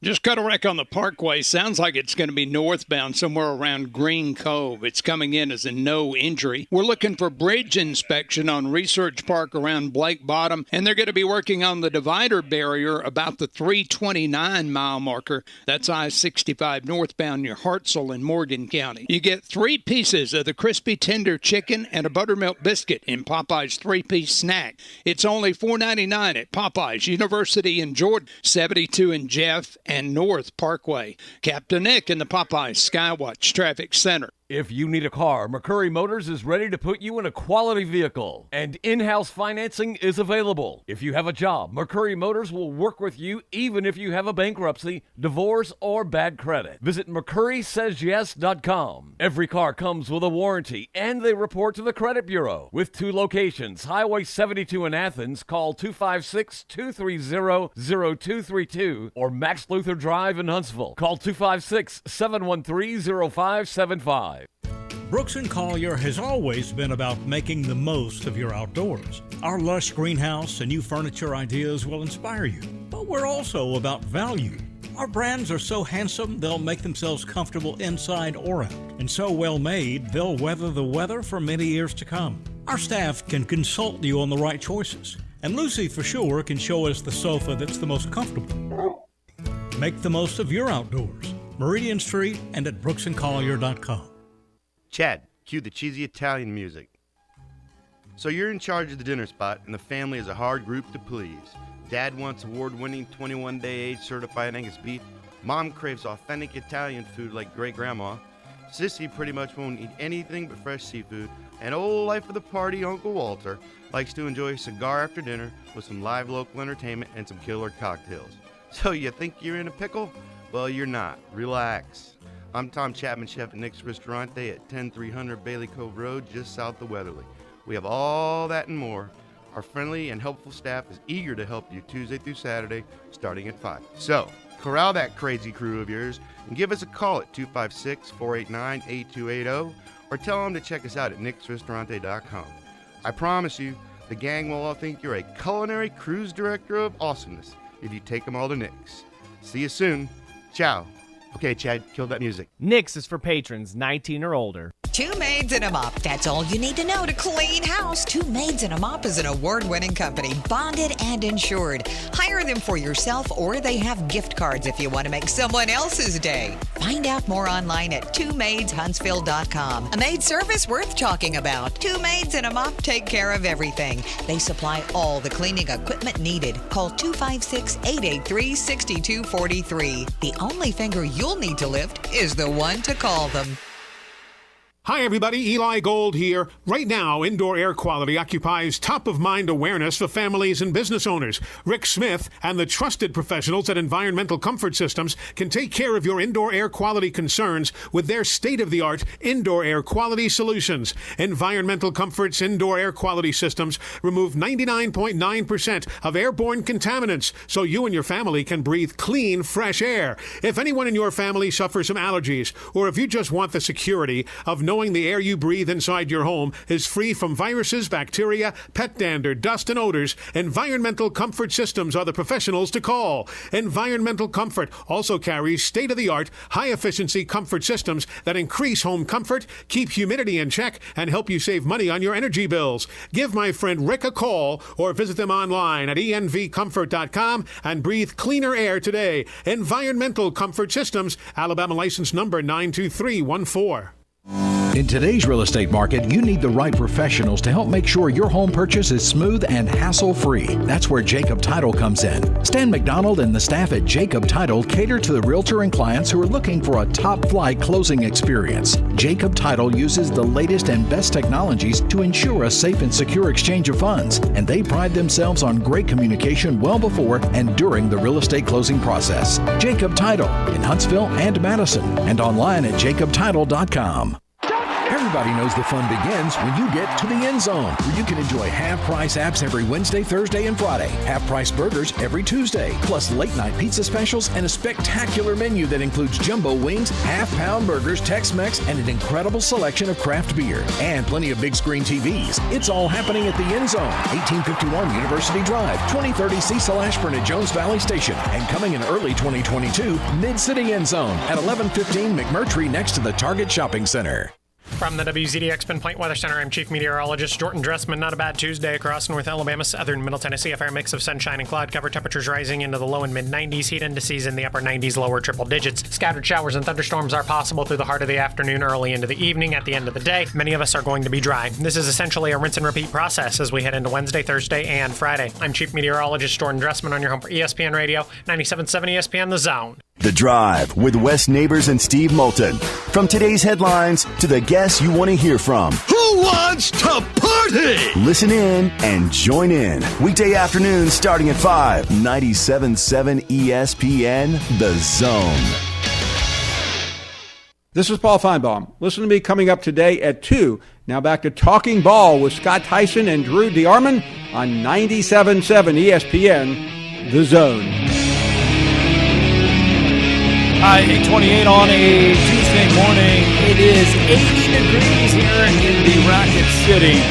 Just got a wreck on the Parkway. Sounds like it's going to be northbound somewhere around Green Cove. It's coming in as a no injury. We're looking for bridge inspection on Research Park around Blake Bottom, and they're going to be working on the divider barrier about the 329-mile marker. That's I-65 northbound near Hartselle in Morgan County. You get 3 pieces of the crispy tender chicken and a buttermilk biscuit in Popeye's 3-piece snack. It's only $4.99 at Popeye's, University in Jordan, 72 in Jeff and North Parkway. Captain Nick in the Popeyes Skywatch Traffic Center. If you need a car, McCurry Motors is ready to put you in a quality vehicle, and in-house financing is available. If you have a job, McCurry Motors will work with you even if you have a bankruptcy, divorce, or bad credit. Visit McCurrySaysYes.com. Every car comes with a warranty, and they report to the credit bureau. With 2 locations, Highway 72 in Athens, call 256-230-0232, or Max Luther Drive in Huntsville. Call 256-713-0575. Brooks & Collier has always been about making the most of your outdoors. Our lush greenhouse and new furniture ideas will inspire you, but we're also about value. Our brands are so handsome, they'll make themselves comfortable inside or out, and so well made, they'll weather the weather for many years to come. Our staff can consult you on the right choices, and Lucy for sure can show us the sofa that's the most comfortable. Make the most of your outdoors. Meridian Street and at brooksandcollier.com. Chad, cue the cheesy Italian music. So you're in charge of the dinner spot, and the family is a hard group to please. Dad wants award-winning 21-day age certified Angus beef. Mom craves authentic Italian food like great-grandma. Sissy pretty much won't eat anything but fresh seafood. And old life of the party, Uncle Walter, likes to enjoy a cigar after dinner with some live local entertainment and some killer cocktails. So you think you're in a pickle? Well, you're not. Relax. I'm Tom Chapman, chef at Nick's Ristorante at 10300 Bailey Cove Road, just south of Weatherly. We have all that and more. Our friendly and helpful staff is eager to help you Tuesday through Saturday, starting at 5. So, corral that crazy crew of yours and give us a call at 256-489-8280 or tell them to check us out at nicksristorante.com. I promise you, the gang will all think you're a culinary cruise director of awesomeness if you take them all to Nick's. See you soon. Ciao. Okay, Chad, kill that music. Nick's is for patrons 19 or older. 2 maids and a mop. That's all you need to know to clean house. 2 maids and a mop is an award-winning company, bonded and insured. Hire them for yourself, or they have gift cards if you want to make someone else's day. Find out more online at 2maidshuntsville.com. A maid service worth talking about. 2 maids and a mop take care of everything. They supply all the cleaning equipment needed. Call 256-883-6243. The only finger you'll need to lift is the one to call them. Hi, everybody. Eli Gold here. Right now, indoor air quality occupies top-of-mind awareness for families and business owners. Rick Smith and the trusted professionals at Environmental Comfort Systems can take care of your indoor air quality concerns with their state-of-the-art indoor air quality solutions. Environmental Comfort's indoor air quality systems remove 99.9% of airborne contaminants so you and your family can breathe clean, fresh air. If anyone in your family suffers from allergies, or if you just want the security of knowing the air you breathe inside your home is free from viruses, bacteria, pet dander, dust, and odors, Environmental Comfort Systems are the professionals to call. Environmental Comfort also carries state-of-the-art, high-efficiency comfort systems that increase home comfort, keep humidity in check, and help you save money on your energy bills. Give my friend Rick a call or visit them online at envcomfort.com and breathe cleaner air today. Environmental Comfort Systems, Alabama license number 92314. In today's real estate market, you need the right professionals to help make sure your home purchase is smooth and hassle-free. That's where Jacob Title comes in. Stan McDonald and the staff at Jacob Title cater to the realtor and clients who are looking for a top-flight closing experience. Jacob Title uses the latest and best technologies to ensure a safe and secure exchange of funds, and they pride themselves on great communication well before and during the real estate closing process. Jacob Title in Huntsville and Madison, and online at jacobtitle.com. Everybody knows the fun begins when you get to the end zone, where you can enjoy half-price apps every Wednesday, Thursday, and Friday, half-price burgers every Tuesday, plus late-night pizza specials and a spectacular menu that includes jumbo wings, half-pound burgers, Tex-Mex, and an incredible selection of craft beer, and plenty of big-screen TVs. It's all happening at the end zone, 1851 University Drive, 2030 Cecil Ashburn at Jones Valley Station, and coming in early 2022, Mid-City End Zone at 1115 McMurtry next to the Target Shopping Center. From the WZDX Pinpoint Weather Center, I'm Chief Meteorologist Jordan Dressman. Not a bad Tuesday across North Alabama, southern Middle Tennessee. A fair mix of sunshine and cloud cover. Temperatures rising into the low and mid-90s. Heat indices in the upper 90s, lower triple digits. Scattered showers and thunderstorms are possible through the heart of the afternoon, early into the evening. At the end of the day, many of us are going to be dry. This is essentially a rinse and repeat process as we head into Wednesday, Thursday, and Friday. I'm Chief Meteorologist Jordan Dressman on your home for ESPN Radio, 97.7 ESPN The Zone. The Drive with Wes Neighbors and Steve Moulton. From today's headlines to the guests you want to hear from. Who wants to party? Listen in and join in. Weekday afternoons starting at 5. 97.7 ESPN The Zone. This is Paul Feinbaum. Listen to me coming up today at 2. Now back to Talking Ball with Scott Theisen and Drew DeArmond on 97.7 ESPN The Zone. High 828 on a Tuesday morning. It is 80 degrees here in the Rocket City.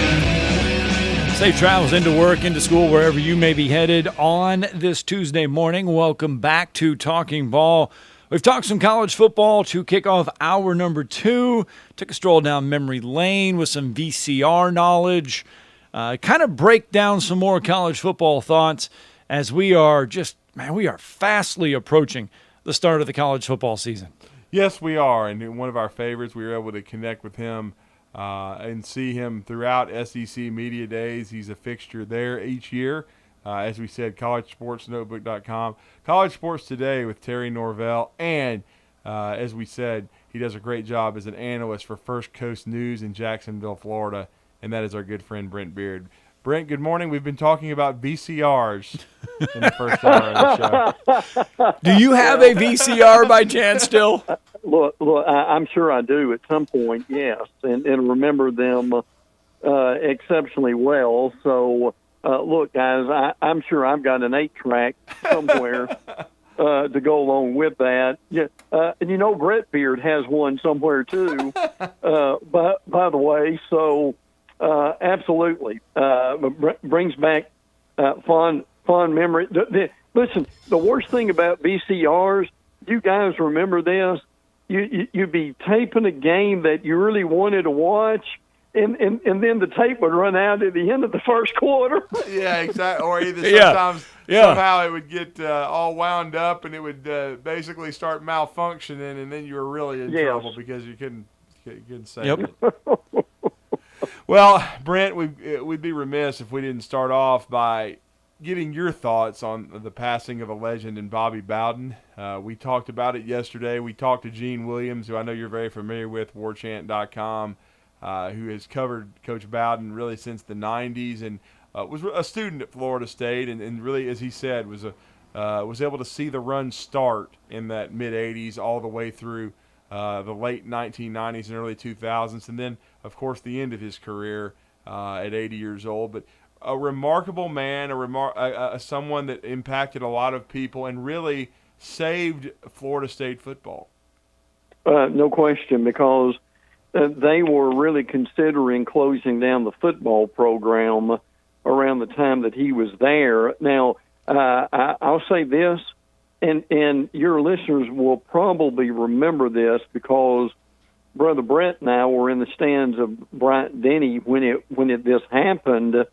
Safe travels into work, into school, wherever you may be headed on this Tuesday morning. Welcome back to Talking Ball. We've talked some college football to kick off hour number 2. Took a stroll down memory lane with some VCR knowledge. Kind of break down some more college football thoughts as we are fastly approaching the start of the college football season. Yes, we are, and one of our favorites, we were able to connect with him and see him throughout SEC Media Days. He's a fixture there each year. As we said, collegesportsnotebook.com. College Sports Today with Terry Norvell, and as we said, he does a great job as an analyst for First Coast News in Jacksonville, Florida, and that is our good friend Brent Beaird. Brent, good morning. We've been talking about VCRs in the first hour of the show. Do you have a VCR by chance still? Look, I'm sure I do at some point, yes, and remember them exceptionally well. So, look, guys, I'm sure I've got an 8-track somewhere to go along with that. Yeah, and Brent Beaird has one somewhere too, by the way, so... absolutely. Brings back fond memory. Listen, the worst thing about VCRs, you guys remember this? You'd be taping a game that you really wanted to watch, and then the tape would run out at the end of the first quarter. Yeah, exactly. Or either sometimes somehow it would get all wound up, and it would basically start malfunctioning, and then you were really in trouble because you couldn't save it. Well, Brent, we'd be remiss if we didn't start off by getting your thoughts on the passing of a legend in Bobby Bowden. We talked about it yesterday. We talked to Gene Williams, who I know you're very familiar with, warchant.com, who has covered Coach Bowden really since the 90s and was a student at Florida State and really, as he said, was able to see the run start in that mid-'80s all the way through the late 1990s and early 2000s, and then, of course, the end of his career at 80 years old. But a remarkable man, someone that impacted a lot of people and really saved Florida State football. No question, because they were really considering closing down the football program around the time that he was there. Now, I'll say this, and your listeners will probably remember this because Brother Brent and I were in the stands of Bryant Denny when this happened,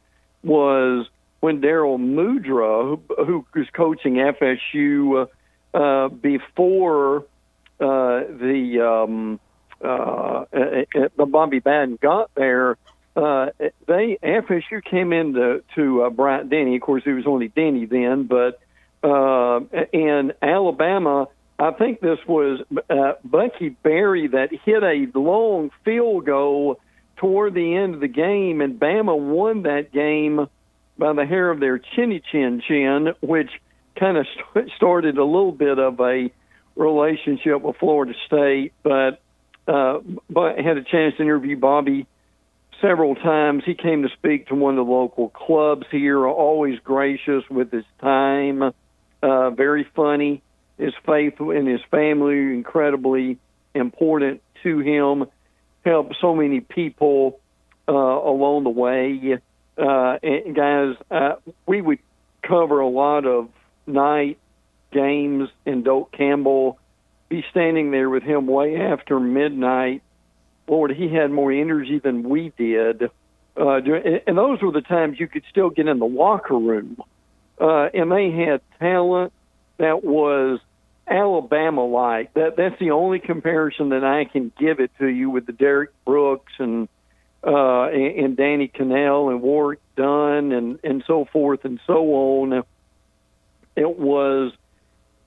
was when Daryl Mudra, who was coaching FSU before the Bobby Bowden got there, FSU came into Bryant Denny. Of course, it was only Denny then, but in Alabama, I think this was Bucky Berry that hit a long field goal toward the end of the game, and Bama won that game by the hair of their chinny chin, which kind of started a little bit of a relationship with Florida State. But I had a chance to interview Bobby several times. He came to speak to one of the local clubs here, always gracious with his time, very funny. His faith in his family, incredibly important to him, helped so many people along the way. And guys, we would cover a lot of night games in Doak Campbell, be standing there with him way after midnight. Lord, he had more energy than we did. And those were the times you could still get in the locker room. And they had talent that was Alabama-like. That's the only comparison that I can give it to you with the Derek Brooks and Danny Cannell and Warwick Dunn and so forth and so on. It was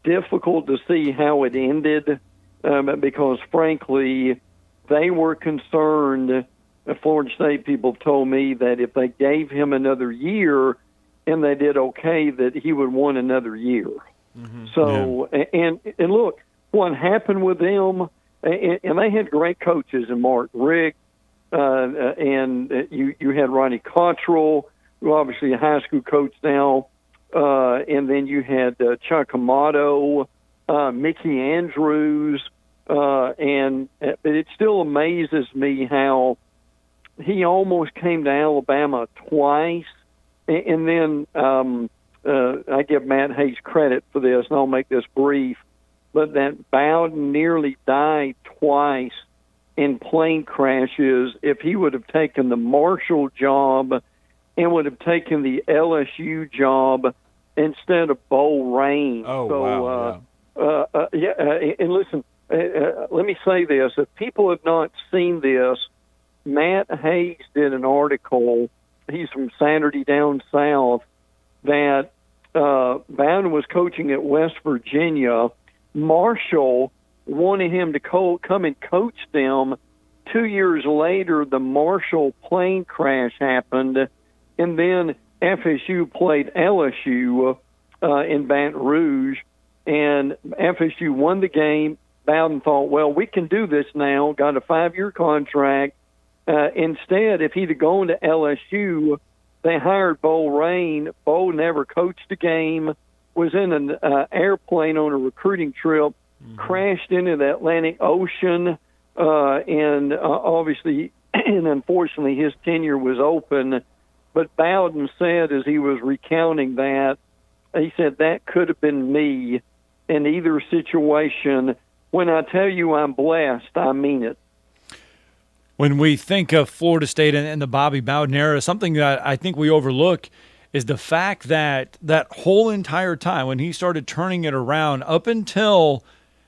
difficult to see how it ended because, frankly, they were concerned. Florida State people told me that if they gave him another year and they did okay, that he would want another year. Mm-hmm. So, yeah. and look, what happened with them, and they had great coaches in Mark Rick, and you had Ronnie Cottrell, who obviously a high school coach now, and then you had Chuck Amato, Mickey Andrews, and it still amazes me how he almost came to Alabama twice, and then I give Matt Hayes credit for this, and I'll make this brief, but that Bowden nearly died twice in plane crashes. If he would have taken the Marshall job and would have taken the LSU job instead of Bo Rain. Oh, wow. And listen, let me say this. If people have not seen this, Matt Hayes did an article, he's from Saturday Down South, that Bowden was coaching at West Virginia. Marshall wanted him to come and coach them. 2 years later, the Marshall plane crash happened, and then FSU played LSU in Baton Rouge, and FSU won the game. Bowden thought, well, we can do this now, got a 5-year contract. Instead, if he'd have gone to LSU, they hired Bo Rain. Bo never coached a game, was in an airplane on a recruiting trip, crashed into the Atlantic Ocean, and obviously and unfortunately his tenure was open. But Bowden said as he was recounting that, he said, that could have been me in either situation. When I tell you I'm blessed, I mean it. When we think of Florida State and the Bobby Bowden era, something that I think we overlook is the fact that that whole entire time when he started turning it around up until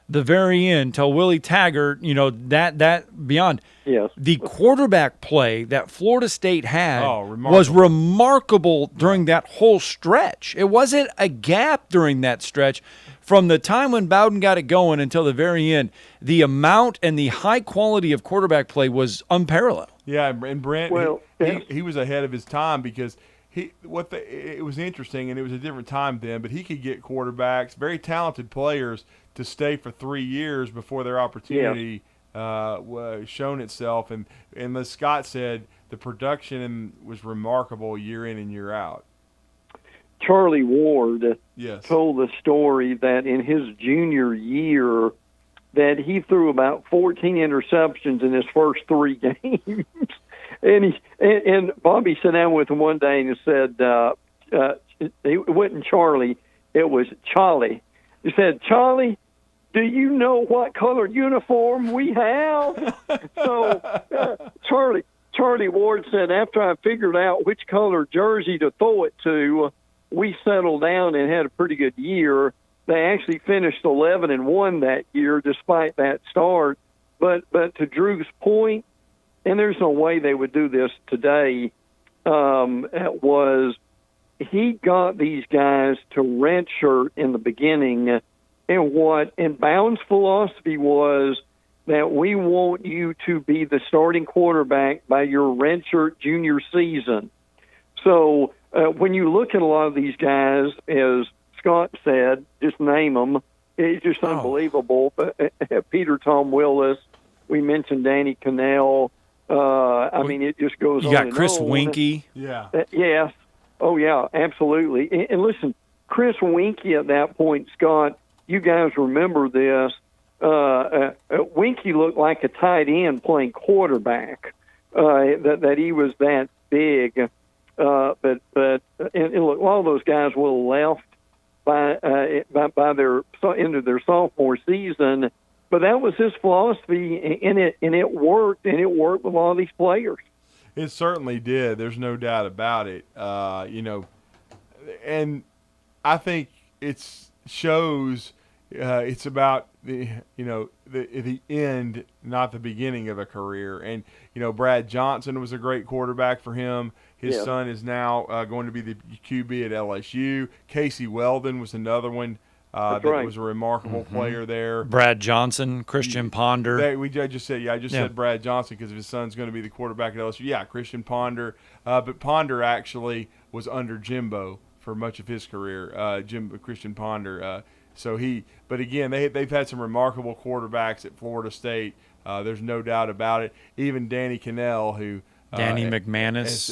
the very end, till Willie Taggart, that beyond. Yes. The quarterback play that Florida State had was remarkable during that whole stretch. It wasn't a gap during that stretch. from the time when Bowden got it going until the very end, the amount and the high quality of quarterback play was unparalleled. Yeah, and Brent, Well, he was ahead of his time because it was interesting, and it was a different time then, but he could get quarterbacks, very talented players, to stay for 3 years before their opportunity was shown itself. And as Scott said, the production was remarkable year in and year out. Charlie Ward Yes. told the story that in his junior year that he threw about 14 interceptions in his first 3 games. And Bobby sat down with him one day and said, it wasn't Charlie, it was Charlie. He said, Charlie, do you know what color uniform we have? So Charlie Ward said, after I figured out which color jersey to throw it to, we settled down and had a pretty good year. They actually finished 11-1 that year despite that start. But to Drew's point, and there's no way they would do this today, was he got these guys to redshirt in the beginning, and Bowden's philosophy was that we want you to be the starting quarterback by your redshirt junior season. So when you look at a lot of these guys, as Scott said, just name them, it's just unbelievable. Peter Tom Willis, we mentioned Danny Cannell. I mean, it just goes on. You got Chris Winkie. Yeah. Yes. Oh, yeah, absolutely. And listen, Chris Winkie at that point, Scott, you guys remember this. Winkie looked like a tight end playing quarterback, that he was that big. But look, all of those guys will have left by their into their sophomore season. But that was his philosophy, and it worked, and it worked with all these players. It certainly did. There's no doubt about it. And I think it shows it's about the end, not the beginning of a career. And Brad Johnson was a great quarterback for him. His son is now going to be the QB at LSU. Casey Weldon was another one. That was a remarkable player there. Brad Johnson, Christian Ponder. I just said Brad Johnson because his son's going to be the quarterback at LSU. Yeah, Christian Ponder. But Ponder actually was under Jimbo for much of his career, Christian Ponder. But again, they've had some remarkable quarterbacks at Florida State. There's no doubt about it. Even Danny Cannell, who Danny McManus,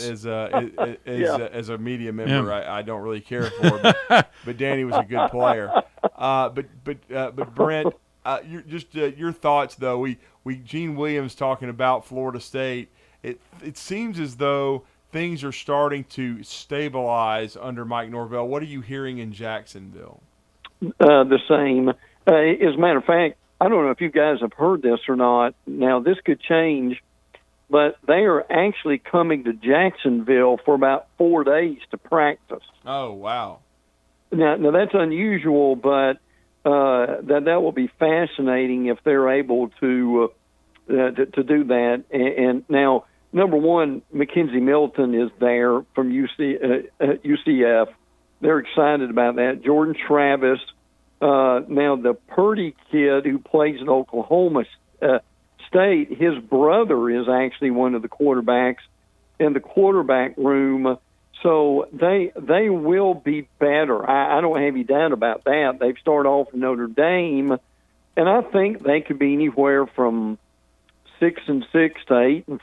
as a media member, I don't really care for, but Danny was a good player. But Brent, your thoughts though. Gene Williams talking about Florida State. It seems as though things are starting to stabilize under Mike Norvell. What are you hearing in Jacksonville? The same. As a matter of fact, I don't know if you guys have heard this or not. Now, this could change, but they are actually coming to Jacksonville for about 4 days to practice. Oh, wow. Now that's unusual, but that will be fascinating if they're able to do that. And now, number one, Mackenzie Milton is there from UCF. They're excited about that. Jordan Travis. Now, the Purdy kid who plays at Oklahoma State, his brother is actually one of the quarterbacks in the quarterback room. So they will be better. I don't have any doubt about that. They've started off in Notre Dame, and I think they could be anywhere from 6-6 to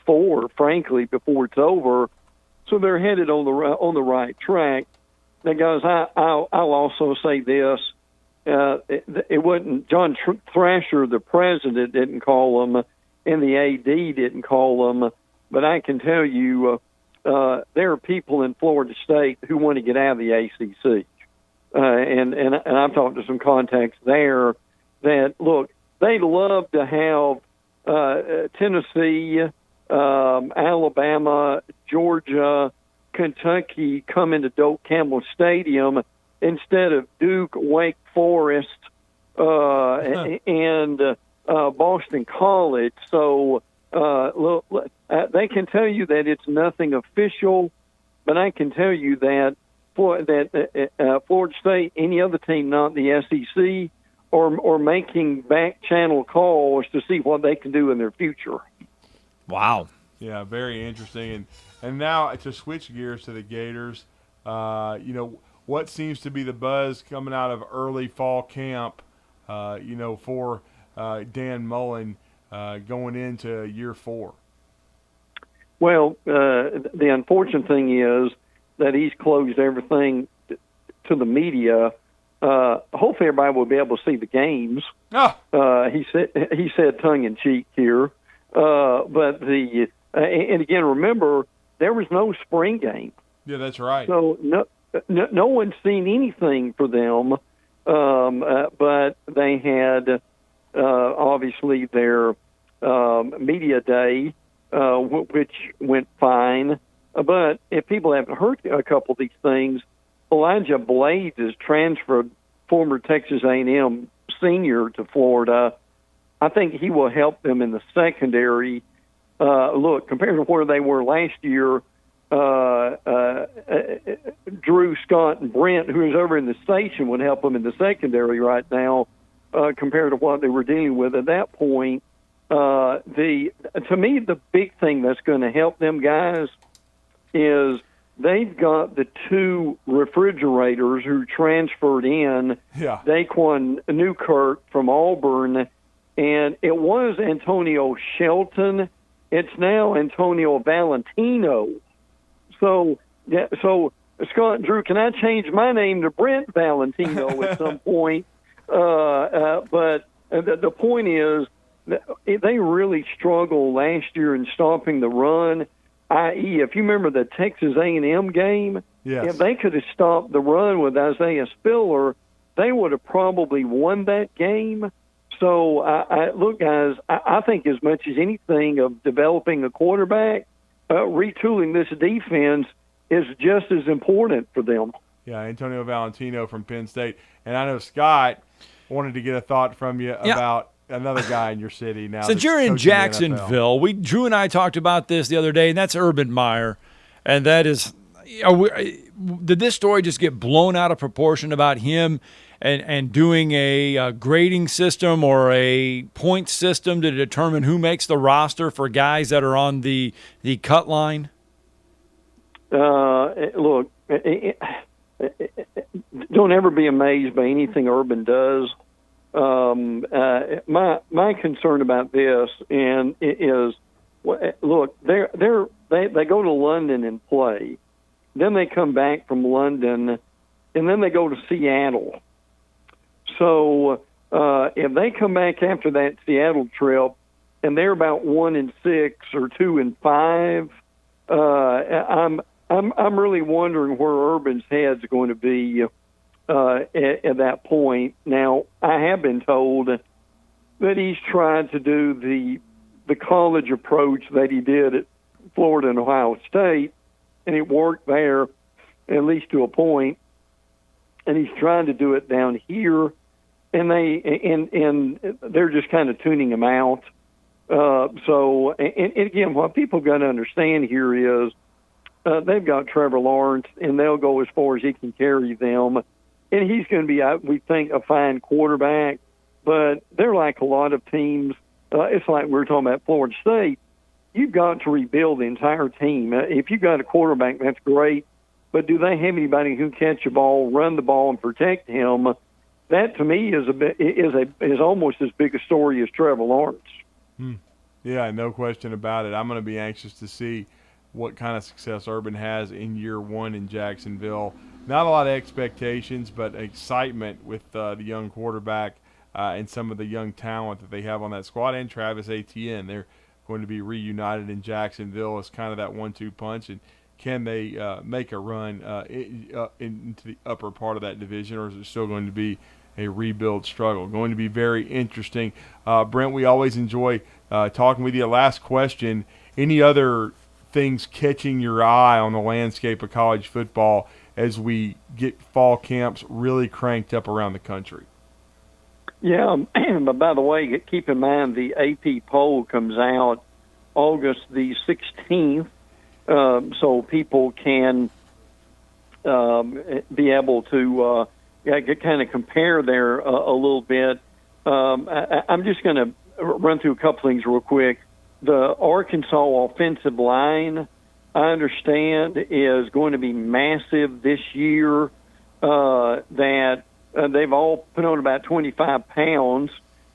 8-4, frankly, before it's over. So they're headed on the right track. Now, guys, I'll also say this. It wasn't John Thrasher, the president, didn't call them, and the AD didn't call them. But I can tell you there are people in Florida State who want to get out of the ACC. And I've talked to some contacts there that, look, they'd love to have Tennessee, Alabama, Georgia, Kentucky come into Doak Campbell Stadium instead of Duke, Wake Forest, and Boston College. So they can tell you that it's nothing official, but I can tell you that Florida State, any other team not the SEC, or making back channel calls to see what they can do in their future. Wow. Yeah, very interesting. And now to switch gears to the Gators, what seems to be the buzz coming out of early fall camp, for Dan Mullen going into year 4? Well, the unfortunate thing is that he's closed everything to the media. Hopefully everybody will be able to see the games. He said tongue in cheek here. But and again, remember, there was no spring game. Yeah, that's right. So no one's seen anything for them. But they had, obviously their, media day, which went fine. But if people haven't heard a couple of these things, Elijah Blades is transferred, former Texas A&M senior, to Florida. I think he will help them in the secondary. Look, compared to where they were last year, Drew, Scott, and Brent, who is over in the station, would help them in the secondary right now, compared to what they were dealing with at that point. To me, the big thing that's going to help them guys is they've got the 2 refrigerators who transferred in, Daquan Newkirk from Auburn, and it was Antonio Shelton. It's now Antonio Valentino. So Scott and Drew, can I change my name to Brent Valentino at some point? But the point is that they really struggled last year in stopping the run, i.e., if you remember the Texas A&M game, if they could have stopped the run with Isaiah Spiller, they would have probably won that game. So, look, guys, I think as much as anything of developing a quarterback, retooling this defense is just as important for them. Yeah, Antonio Valentino from Penn State. And I know Scott wanted to get a thought from you about another guy in your city now. Since you're in Jacksonville, Drew and I talked about this the other day, and that's Urban Meyer. And that is, did this story just get blown out of proportion about him and doing a grading system or a point system to determine who makes the roster for guys that are on the cut line? Look, don't ever be amazed by anything Urban does. My concern about this is, look, they go to London and play, then they come back from London, and then they go to Seattle. So if they come back after that Seattle trip and they're about 1-6 or 2-5, I'm really wondering where Urban's head's going to be at that point. Now, I have been told that he's tried to do the college approach that he did at Florida and Ohio State, and it worked there, at least to a point. And he's trying to do it down here, and they're just kind of tuning him out. So again, what people got to understand here is they've got Trevor Lawrence, and they'll go as far as he can carry them. And he's going to be, we think, a fine quarterback. But they're like a lot of teams. It's like we were talking about Florida State. You've got to rebuild the entire team. If you've got a quarterback, that's great. But do they have anybody who can catch the ball, run the ball, and protect him? That, to me, is almost as big a story as Trevor Lawrence. Yeah, no question about it. I'm going to be anxious to see what kind of success Urban has in year 1 in Jacksonville. Not a lot of expectations, but excitement with the young quarterback and some of the young talent that they have on that squad, and Travis Etienne. They're going to be reunited in Jacksonville as kind of that 1-2 punch. And can they make a run into the upper part of that division, or is it still going to be a rebuild struggle? Going to be very interesting. Brent, we always enjoy talking with you. Last question, any other things catching your eye on the landscape of college football as we get fall camps really cranked up around the country? Yeah, but by the way, keep in mind the AP poll comes out August the 16th, so people can be able to kind of compare there a little bit. I'm just going to run through a couple things real quick. The Arkansas offensive line, I understand, is going to be massive this year, that they've all put on about 25 pounds.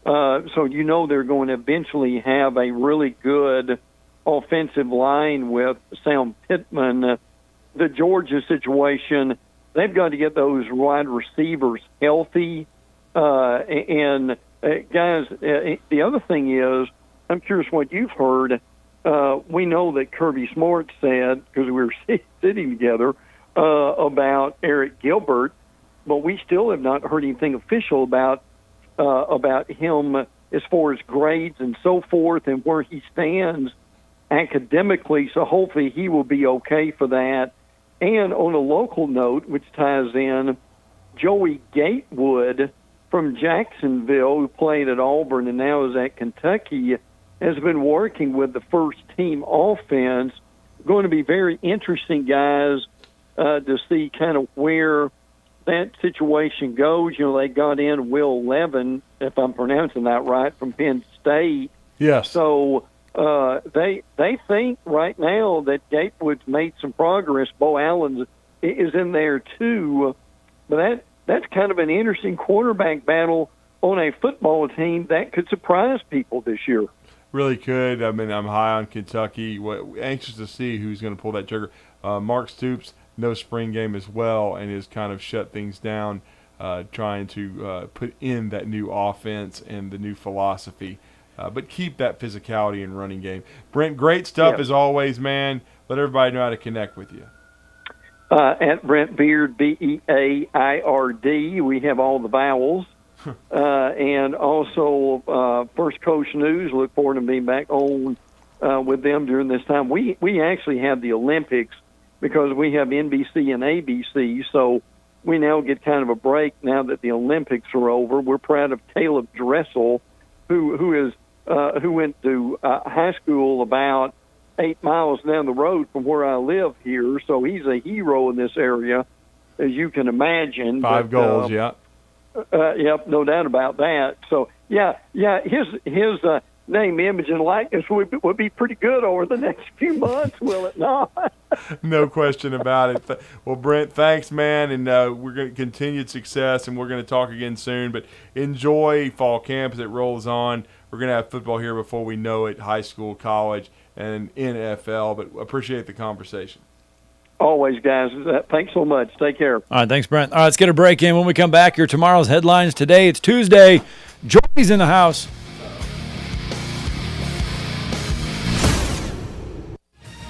So they're going to eventually have a really good offensive line with Sam Pittman. The Georgia situation, they've got to get those wide receivers healthy. Guys, the other thing is, I'm curious what you've heard. We know that Kirby Smart said, because we were sitting together, about Eric Gilbert, but we still have not heard anything official about him as far as grades and so forth and where he stands academically. So hopefully he will be okay for that. And on a local note, which ties in, Joey Gatewood from Jacksonville, who played at Auburn and now is at Kentucky, has been working with the first team offense. Going to be very interesting, guys, to see kind of where that situation goes. They got in Will Levin, if I'm pronouncing that right, from Penn State. Yes. So they think right now that Gatewood's made some progress. Bo Allen is in there too, but that's kind of an interesting quarterback battle on a football team that could surprise people this year. Really could. I mean, I'm high on Kentucky. Anxious to see who's going to pull that trigger. Mark Stoops, no spring game as well, and has kind of shut things down, trying to put in that new offense and the new philosophy, but keep that physicality and running game. Brent, great stuff as always, man. Let everybody know how to connect with you. At Brent Beaird, Beaird. We have all the vowels. And also First Coast News. Look forward to being back on with them during this time. We actually have the Olympics because we have NBC and ABC, so we now get kind of a break now that the Olympics are over. We're proud of Caleb Dressel, who went to high school about 8 miles down the road from where I live here, so he's a hero in this area, as you can imagine. 5 goals, yeah. Yep, no doubt about that. So, his name, image, and likeness would be pretty good over the next few months, will it not? No question about it. Well, Brent, thanks, man, and we're going to continued success, and we're going to talk again soon. But enjoy fall camp as it rolls on. We're going to have football here before we know it, high school, college, and NFL. But appreciate the conversation. Always, guys. Thanks so much. Take care. All right, thanks, Brent. All right, let's get a break in. When we come back, your tomorrow's headlines. Today, it's Tuesday. Jordy's in the house.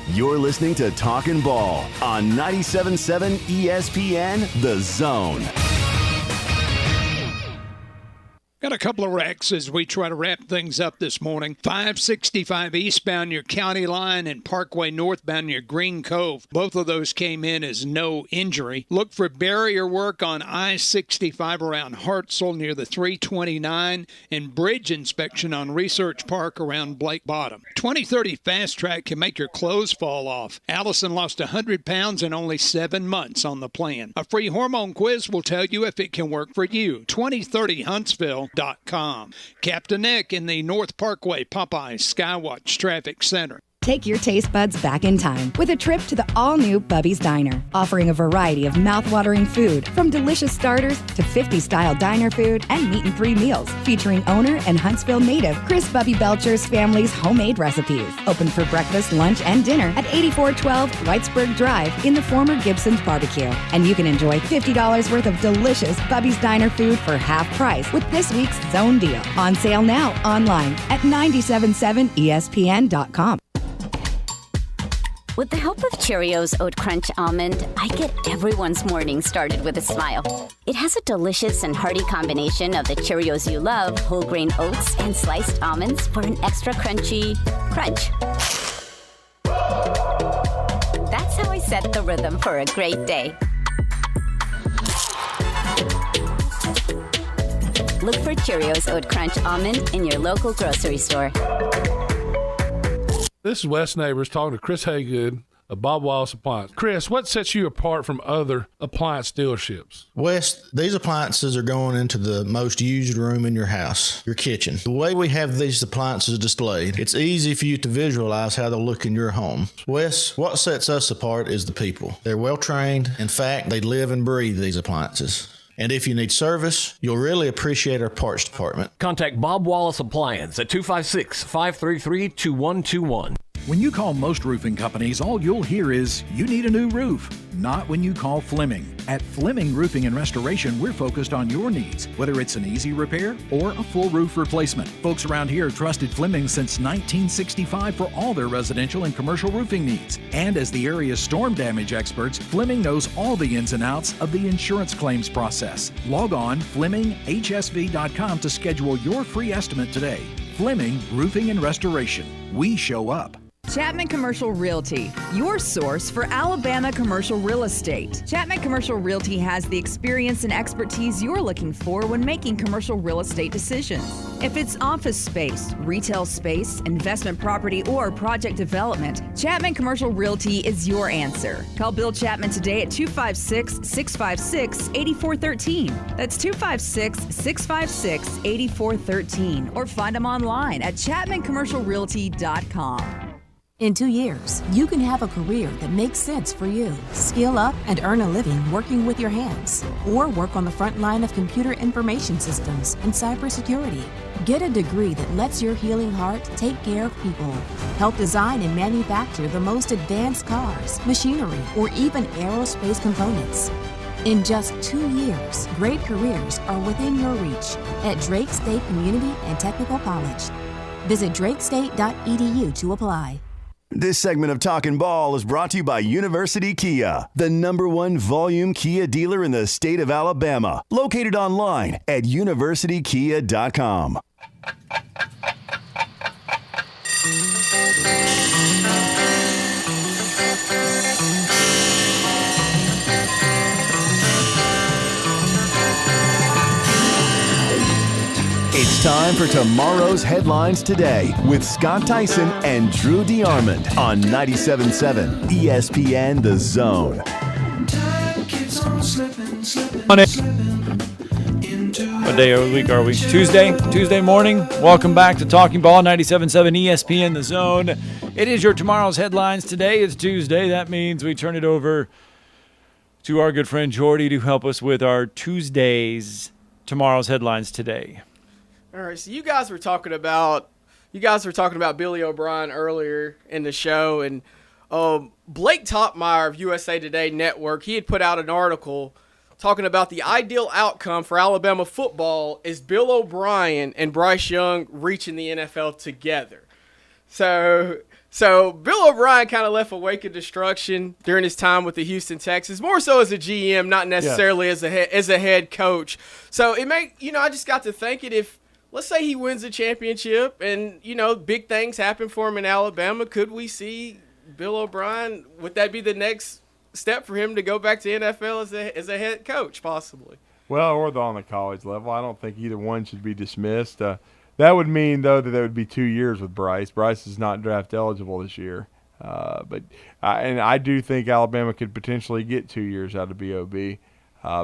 You're listening to Talkin Ball on 97.7 ESPN, The Zone. Got a couple of wrecks as we try to wrap things up this morning. 565 eastbound near County Line and Parkway northbound near Green Cove. Both of those came in as no injury. Look for barrier work on I-65 around Hartselle near the 329 and bridge inspection on Research Park around Blake Bottom. 2030 Fast Track can make your clothes fall off. Allison lost 100 pounds in only 7 months on the plan. A free hormone quiz will tell you if it can work for you. 2030 Huntsville. Captain Nick in the North Parkway Popeyes Skywatch Traffic Center. Take your taste buds back in time with a trip to the all-new Bubby's Diner, offering a variety of mouth-watering food, from delicious starters to 50-style diner food and meat-and-three meals, featuring owner and Huntsville native Chris Bubby Belcher's family's homemade recipes. Open for breakfast, lunch, and dinner at 8412 Whitesburg Drive in the former Gibson's Barbecue. And you can enjoy $50 worth of delicious Bubby's Diner food for half price with this week's Zone Deal. On sale now online at 977ESPN.com. With the help of Cheerios Oat Crunch Almond, I get everyone's morning started with a smile. It has a delicious and hearty combination of the Cheerios you love, whole grain oats, and sliced almonds for an extra crunchy crunch. That's how I set the rhythm for a great day. Look for Cheerios Oat Crunch Almond in your local grocery store. This is Wes Neighbors talking to Chris Haygood of Bob Wallace Appliance. Chris, what sets you apart from other appliance dealerships? Wes, these appliances are going into the most used room in your house, your kitchen. The way we have these appliances displayed, it's easy for you to visualize how they'll look in your home. Wes, what sets us apart is the people. They're well trained. In fact, they live and breathe these appliances. And if you need service, you'll really appreciate our parts department. Contact Bob Wallace Appliance at 256-533-2121. When you call most roofing companies, all you'll hear is, you need a new roof. Not when you call Fleming. At Fleming Roofing and Restoration, we're focused on your needs, whether it's an easy repair or a full roof replacement. Folks around here have trusted Fleming since 1965 for all their residential and commercial roofing needs. And as the area's storm damage experts, Fleming knows all the ins and outs of the insurance claims process. Log on FlemingHSV.com to schedule your free estimate today. Fleming Roofing and Restoration. We show up. Chapman Commercial Realty, your source for Alabama commercial real estate. Chapman Commercial Realty has the experience and expertise you're looking for when making commercial real estate decisions. If it's office space, retail space, investment property, or project development, Chapman Commercial Realty is your answer. Call Bill Chapman today at 256-656-8413. That's 256-656-8413. Or find them online at chapmancommercialrealty.com. In 2 years, you can have a career that makes sense for you. Skill up and earn a living working with your hands, or work on the front line of computer information systems and cybersecurity. Get a degree that lets your healing heart take care of people. Help design and manufacture the most advanced cars, machinery, or even aerospace components. In just 2 years, great careers are within your reach at Drake State Community and Technical College. Visit drakestate.edu to apply. This segment of Talkin Ball is brought to you by University Kia, the #1 volume Kia dealer in the state of Alabama. Located online at universitykia.com. It's time for tomorrow's headlines today with Scott Tyson and Drew DeArmond on 97.7 ESPN The Zone. What day of the week are we? Tuesday morning. Welcome back to Talking Ball, 97.7 ESPN The Zone. It is your tomorrow's headlines today. It's Tuesday. That means we turn it over to our good friend Jordy to help us with our tomorrow's headlines today. All right, so you guys were talking about Billy O'Brien earlier in the show, and Blake Topmeyer of USA Today Network, he had put out an article talking about the ideal outcome for Alabama football is Bill O'Brien and Bryce Young reaching the NFL together. So Bill O'Brien kind of left a wake of destruction during his time with the Houston Texans, more so as a GM, not necessarily as a head coach. So I just got to thinking, if let's say he wins a championship and, big things happen for him in Alabama, could we see Bill O'Brien, would that be the next step for him to go back to NFL as a head coach, possibly? Well, or on the college level. I don't think either one should be dismissed. That would mean, though, that there would be 2 years with Bryce. Bryce is not draft eligible this year. But I do think Alabama could potentially get 2 years out of B.O.B.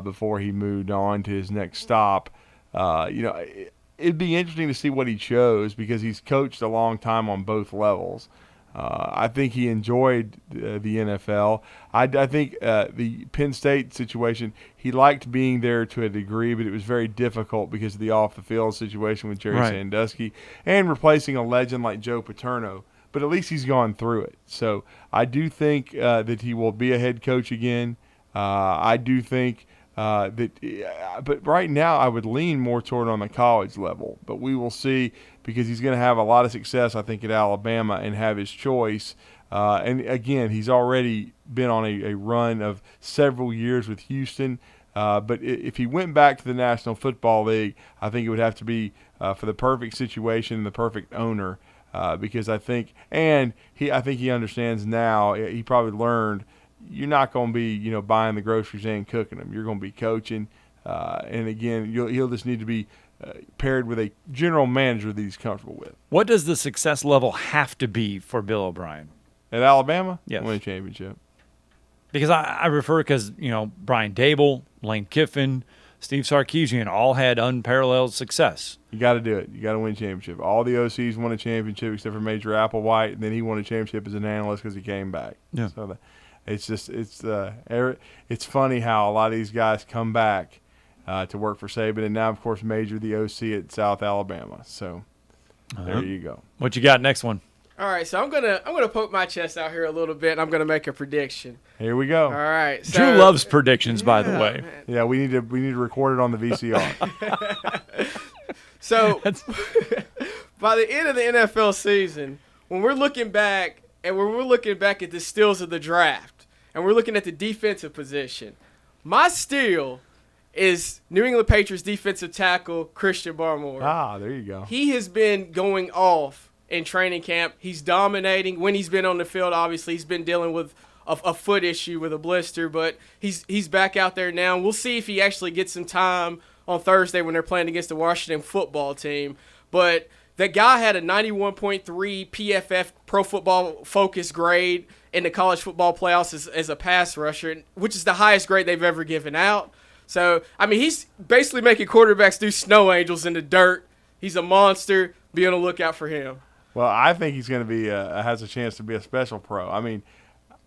Before he moved on to his next stop. It'd be interesting to see what he chose because he's coached a long time on both levels. I think he enjoyed the NFL. I think the Penn State situation, he liked being there to a degree, but it was very difficult because of the off-the-field situation with Jerry Sandusky and replacing a legend like Joe Paterno. But at least he's gone through it. So I do think that he will be a head coach again. I do think but right now I would lean more toward on the college level. But we will see because he's going to have a lot of success, I think, at Alabama and have his choice. And, again, he's already been on a run of several years with Houston. But if he went back to the National Football League, I think it would have to be for the perfect situation and the perfect owner. Because I think he understands now. He probably learned you're not going to be, buying the groceries and cooking them. You're going to be coaching. And, again, he'll just need to be paired with a general manager that he's comfortable with. What does the success level have to be for Bill O'Brien? At Alabama? Yes. Win a championship. Because I refer because, Brian Dable, Lane Kiffin, Steve Sarkisian all had unparalleled success. You got to do it. You got to win a championship. All the OCs won a championship except for Major Applewhite, and then he won a championship as an analyst because he came back. Yeah. So it's funny how a lot of these guys come back to work for Saban, and now, of course, Major the OC at South Alabama. So there you go. What you got next one? All right, so I'm gonna poke my chest out here a little bit, and I'm gonna make a prediction. Here we go. All right, so, Drew loves predictions, by the way. Man. Yeah, we need to record it on the VCR. So by the end of the NFL season, when we're looking back at the steals of the draft, and we're looking at the defensive position, my steal is New England Patriots defensive tackle Christian Barmore. Ah, there you go. He has been going off in training camp. He's dominating when he's been on the field. Obviously, he's been dealing with a foot issue with a blister, but he's back out there now. We'll see if he actually gets some time on Thursday when they're playing against the Washington football team. But that guy had a 91.3 PFF Pro Football Focus grade in the college football playoffs as a pass rusher, which is the highest grade they've ever given out. So, he's basically making quarterbacks do snow angels in the dirt. He's a monster. Be on the lookout for him. Well, I think he's going to be has a chance to be a special pro.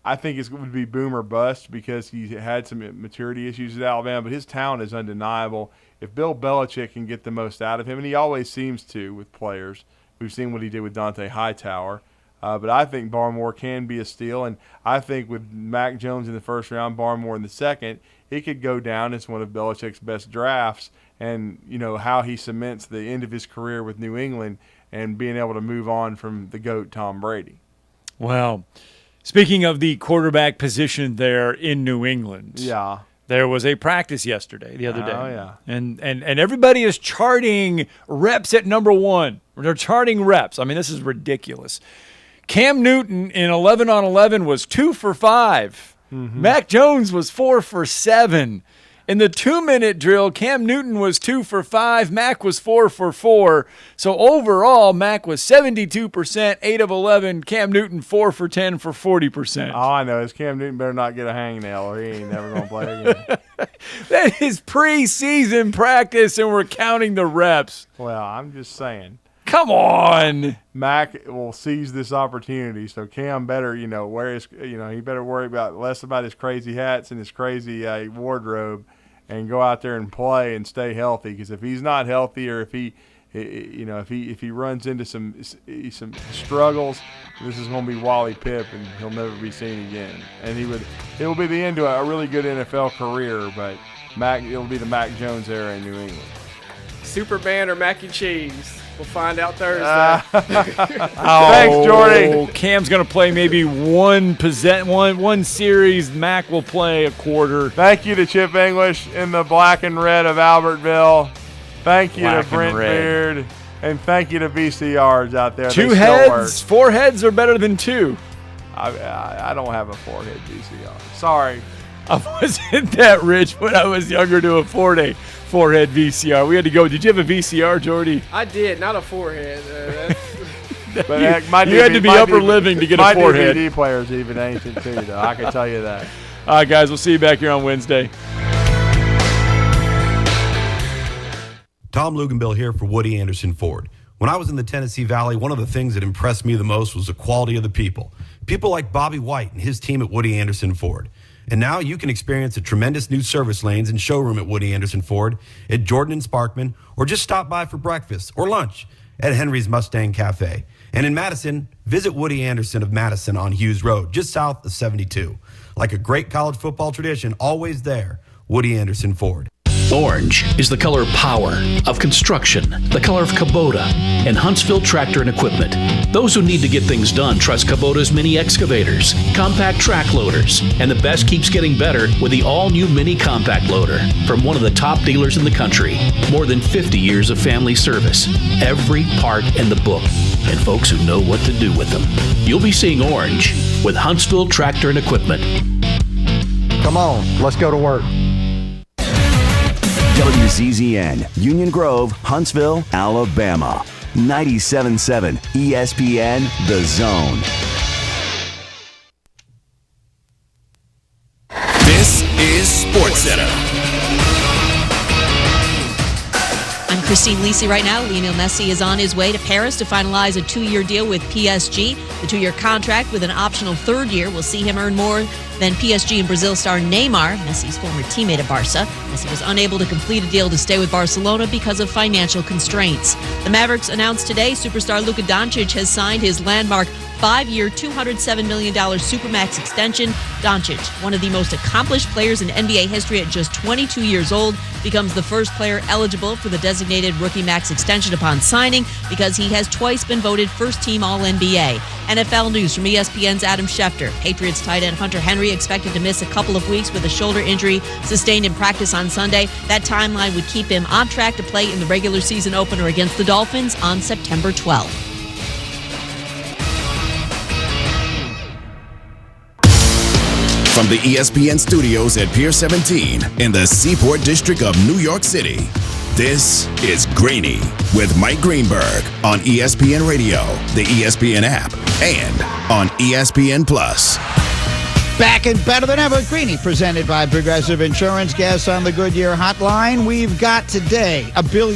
I think it would be boom or bust because he had some maturity issues at Alabama, but his talent is undeniable. If Bill Belichick can get the most out of him, and he always seems to with players, we've seen what he did with Dante Hightower. But I think Barmore can be a steal, and I think with Mac Jones in the first round, Barmore in the second, he could go down as one of Belichick's best drafts. And how he cements the end of his career with New England and being able to move on from the GOAT Tom Brady. Well, speaking of the quarterback position there in New England, yeah, there was a practice the other day. Oh, yeah. And everybody is charting reps at number one. They're charting reps. This is ridiculous. Cam Newton in 11 on 11 was 2 for 5. Mm-hmm. Mac Jones was 4 for 7. In the 2-minute drill, Cam Newton was 2 for 5. Mac was 4 for 4. So overall, Mac was 72%, 8 of 11. Cam Newton 4 for 10 for 40%. All I know is Cam Newton better not get a hangnail or he ain't never going to play again. That is preseason practice, and we're counting the reps. Well, I'm just saying. Come on. Mac will seize this opportunity, so Cam better, wear his, he better worry less about his crazy hats and his crazy wardrobe, and go out there and play and stay healthy. Because if he's not healthy, or if he runs into some struggles, this is going to be Wally Pipp, and he'll never be seen again. And it will be the end to a really good NFL career, but it'll be the Mac Jones era in New England. Superman or mac and cheese? We'll find out Thursday. Thanks, Jordy. Cam's going to play maybe one series. Mac will play a quarter. Thank you to Chip English in the black and red of Albertville. Thank you to Brent Beaird. And thank you to VCRs out there. 2 heads, 4 heads are better than 2. I don't have a 4-head VCR. Sorry. I wasn't that rich when I was younger to afford a 4-head VCR. We had to go. Did you have a VCR, Jordy? I did, not a 4-head. But you had to be upper living to get a 4-head. My DVD player's even ancient too, though. I can tell you that. All right, guys. We'll see you back here on Wednesday. Tom Luganbill here for Woody Anderson Ford. When I was in the Tennessee Valley, one of the things that impressed me the most was the quality of the people. People like Bobby White and his team at Woody Anderson Ford. And now you can experience the tremendous new service lanes and showroom at Woody Anderson Ford at Jordan and Sparkman, or just stop by for breakfast or lunch at Henry's Mustang Cafe. And in Madison, visit Woody Anderson of Madison on Hughes Road, just south of 72. Like a great college football tradition, always there, Woody Anderson Ford. Orange is the color of power, of construction, the color of Kubota, and Huntsville Tractor and Equipment. Those who need to get things done trust Kubota's mini excavators, compact track loaders, and the best keeps getting better with the all-new mini compact loader from one of the top dealers in the country. More than 50 years of family service, every part in the book, and folks who know what to do with them. You'll be seeing orange with Huntsville Tractor and Equipment. Come on, let's go to work. WZZN, Union Grove, Huntsville, Alabama. 97.7 ESPN, The Zone. Christine Lisi right now. Lionel Messi is on his way to Paris to finalize a 2-year deal with PSG. The 2-year contract with an optional 3rd year will see him earn more than PSG and Brazil star Neymar, Messi's former teammate at Barca. Messi was unable to complete a deal to stay with Barcelona because of financial constraints. The Mavericks announced today superstar Luka Doncic has signed his landmark 5-year, $207 million Supermax extension. Doncic, one of the most accomplished players in NBA history at just 22 years old, becomes the first player eligible for the designated rookie max extension upon signing because he has twice been voted first-team All-NBA. NFL news from ESPN's Adam Schefter. Patriots tight end Hunter Henry expected to miss a couple of weeks with a shoulder injury sustained in practice on Sunday. That timeline would keep him on track to play in the regular season opener against the Dolphins on September 12th. From the ESPN studios at Pier 17 in the Seaport District of New York City, this is Greeny with Mike Greenberg on ESPN Radio, the ESPN app, and on ESPN Plus. Back and better than ever, Greeny, presented by Progressive Insurance. Guests on the Goodyear Hotline. We've got today $1 billion